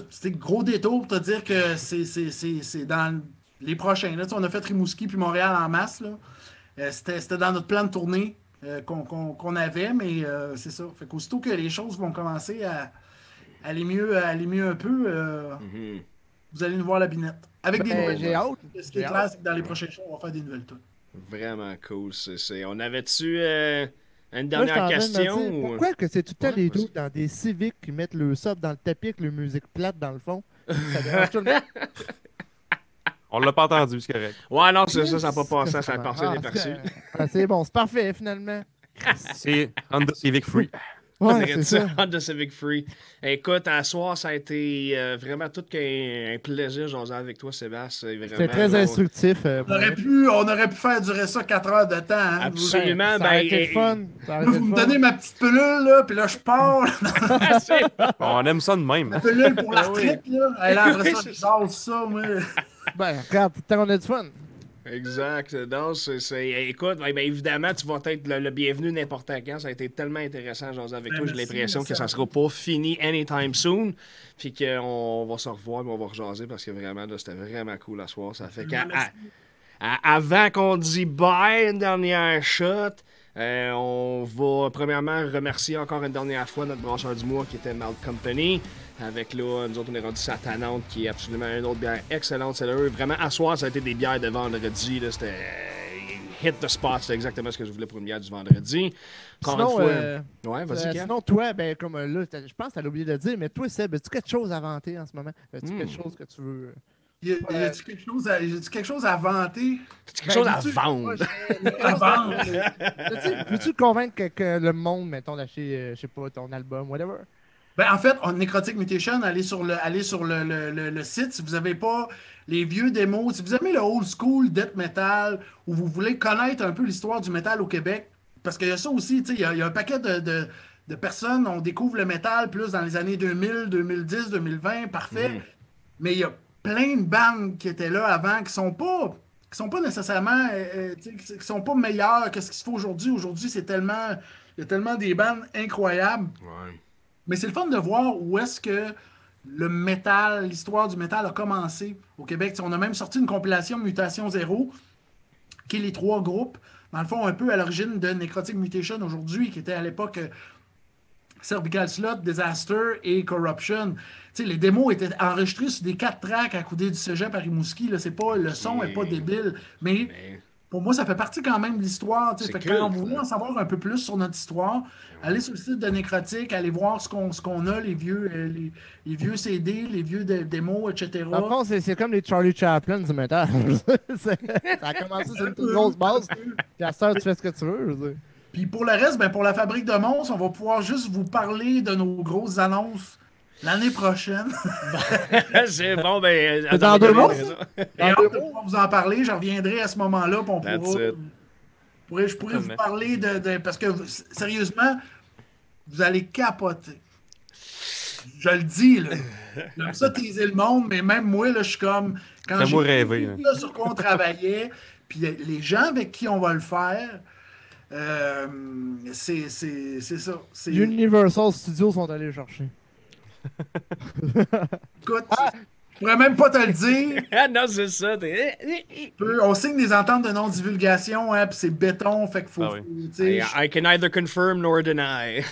c'était gros détour pour te dire que c'est dans les prochains. Là, on a fait Rimouski puis Montréal en masse. C'était dans notre plan de tournée qu'on avait, mais c'est ça. Fait qu'aussitôt que les choses vont commencer à aller mieux un peu, vous allez nous voir la binette. Avec des nouvelles. J'ai hâte. Ce qui est clair, c'est que dans les prochains shows, on va faire des nouvelles tunes. Vraiment cool. On avait-tu une dernière question? Pourquoi que c'est tout le temps les doutes dans des civiques qui mettent le sub dans le tapis avec la musique plate dans le fond? Ça dérange tout le monde. On l'a pas entendu, c'est correct. Ouais, non, ça n'a pas passé, ça a passé inaperçu. C'est bon, c'est parfait, finalement. C'est Honda Civic Free. Ouais, c'est ça. Honda Civic Free. Écoute, à soir, ça a été vraiment tout qu'un plaisir, jaser avec toi, Sébastien. C'était très instructif. On aurait pu faire durer ça 4 heures de temps. Hein, absolument. Ça aurait été fun. Vous me donnez ma petite pilule, là, puis là, je pars. On aime ça de même. La pilule pour l'arthrite, là. Et là, après ça, je jase ça, moi. Ben, regarde, tant qu'on a du fun. Exact. Donc, écoute, évidemment, tu vas être le bienvenu n'importe quand. Ça a été tellement intéressant de jaser avec toi. J'ai l'impression que ça ne sera pas fini anytime soon. Puis qu'on va se revoir, mais on va rejaser parce que vraiment, là, c'était vraiment cool à soir. Ça fait qu'avant qu'on dise bye, une dernière shot, on va premièrement remercier encore une dernière fois notre brasseur du mois qui était Malt Company. Avec là, nous autres, on est rendu Satanante, qui est absolument une autre bière excellente. C'est vraiment, à soir, ça a été des bières de vendredi. Là, c'était hit the spot, c'est exactement ce que je voulais pour une bière du vendredi. Encore une fois. Ouais, vas-y, sinon, toi, ben, comme là, je pense que tu as oublié de le dire, mais toi, Seb, as-tu quelque chose à vanter en ce moment? As-tu quelque chose que tu veux. Y a-tu quelque chose à vanter? As-tu quelque chose à vendre? À vendre. Veux-tu convaincre que le monde, mettons, d'acheter, je sais pas, ton album, whatever? Ben, en fait, Necrotic Mutation, allez sur le site. Si vous n'avez pas les vieux démos, si vous aimez le old school death metal, ou vous voulez connaître un peu l'histoire du métal au Québec, parce qu'il y a ça aussi, il y a un paquet de personnes, on découvre le métal plus dans les années 2000, 2010, 2020, parfait. Mais il y a plein de bandes qui étaient là avant qui sont pas nécessairement, qui sont pas meilleures que ce qui se fait aujourd'hui. Aujourd'hui, il y a tellement des bandes incroyables. Ouais. Mais c'est le fun de voir où est-ce que le métal, l'histoire du métal a commencé au Québec. On a même sorti une compilation Mutation Zéro, qui est les 3 groupes, dans le fond, un peu à l'origine de Necrotic Mutation aujourd'hui, qui était à l'époque Cervical Slot, Disaster et Corruption. Les démos étaient enregistrées sur des 4 tracks à côté du cégep à Rimouski. Le son n'est pas débile, mais pour moi, ça fait partie quand même de l'histoire. Quand vous voulez en savoir un peu plus sur notre histoire, allez sur le site de Necrotic, allez voir ce qu'on a, les vieux CD, les vieux démos, etc. En fond, c'est comme les Charlie Chaplin du métal. Ça a commencé sur une toute grosse base, puis à ça, tu fais ce que tu veux. Puis pour le reste, pour la Fabrique de Monstres, on va pouvoir juste vous parler de nos grosses annonces l'année prochaine. C'est bon, ben... Dans 2 mois, et hâte de pouvoir vous en parler. Je reviendrai à ce moment-là, puis je pourrais vous parler de... Parce que, sérieusement, vous allez capoter. Je le dis, là. J'aime ça teaser le monde, mais même moi, là, je suis comme... Quand j'ai rêvé, là, sur quoi on travaillait, puis les gens avec qui on va le faire... c'est ça. Universal Studios sont allés chercher. Écoute, je pourrais même pas te le dire. Ah non, c'est ça. On signe des ententes de non-divulgation, hein, puis c'est béton, fait qu'il faut... Ah oui. tu sais, I can neither confirm nor deny.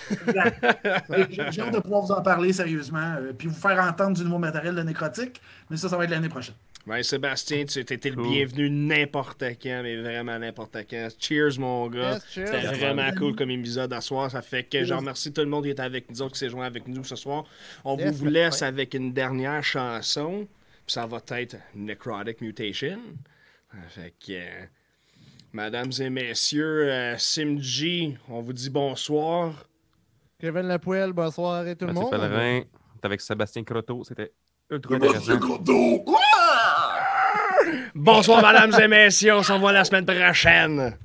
j'ai hâte de pouvoir vous en parler sérieusement, puis vous faire entendre du nouveau matériel de Nécrotique, mais ça va être l'année prochaine. Ouais, Sébastien, tu étais le Cool. bienvenu n'importe quand, mais vraiment n'importe quand. Cheers, mon gars. Yes, cheers. C'était Yes, vraiment man. cool comme épisode à soir. Ça fait que je Yes. remercie tout le monde qui était avec nous autres, qui s'est joint avec nous ce soir. On Yes, vous laisse certain. avec une dernière chanson. Puis ça va être Necrotic Mutation. Fait que, mesdames et messieurs, Simji, on vous dit bonsoir. Kevin Lapoelle, bonsoir et tout le Mathieu monde. Pellerin, t'es avec Sébastien Croteau, c'était ultra intéressant. Bonsoir, mesdames et messieurs. On se revoit la semaine prochaine.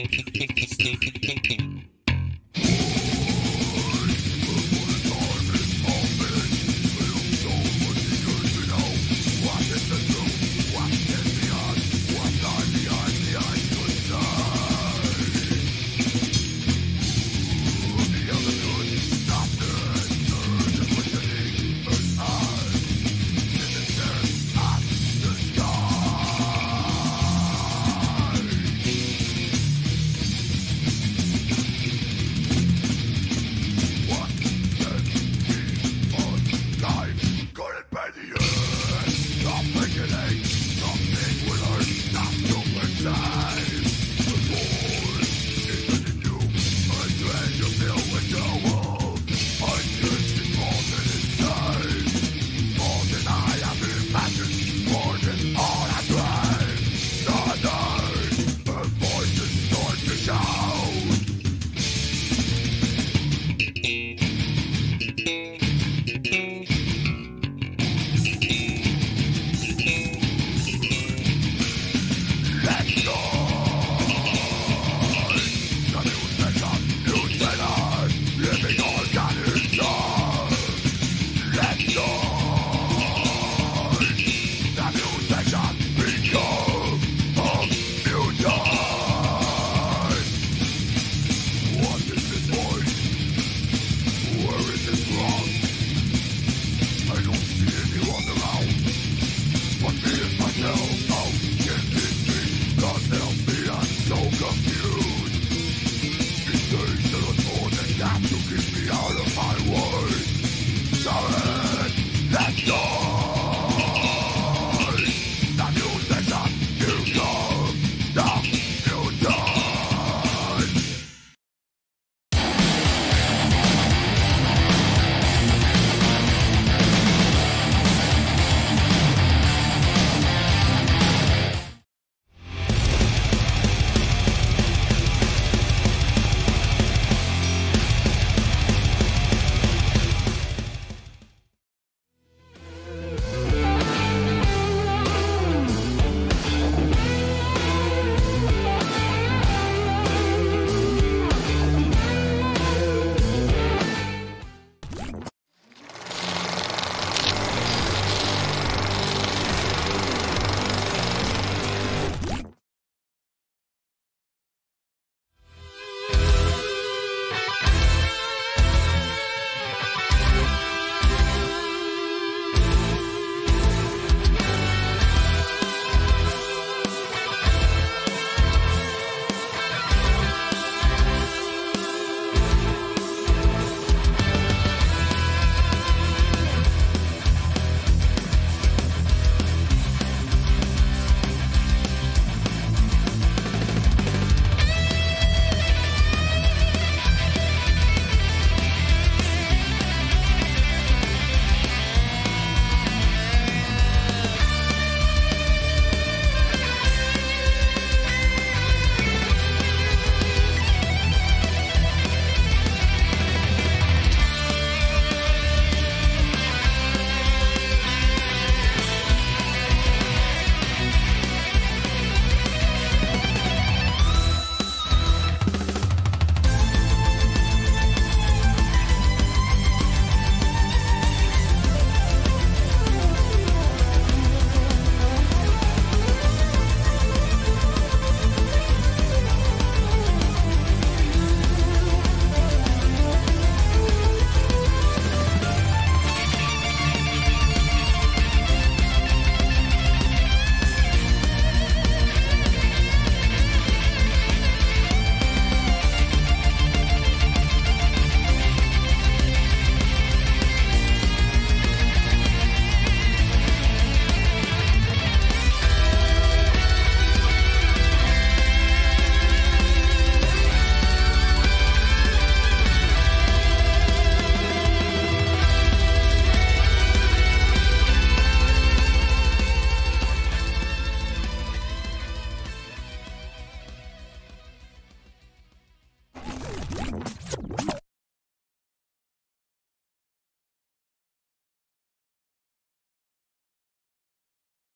Thank you.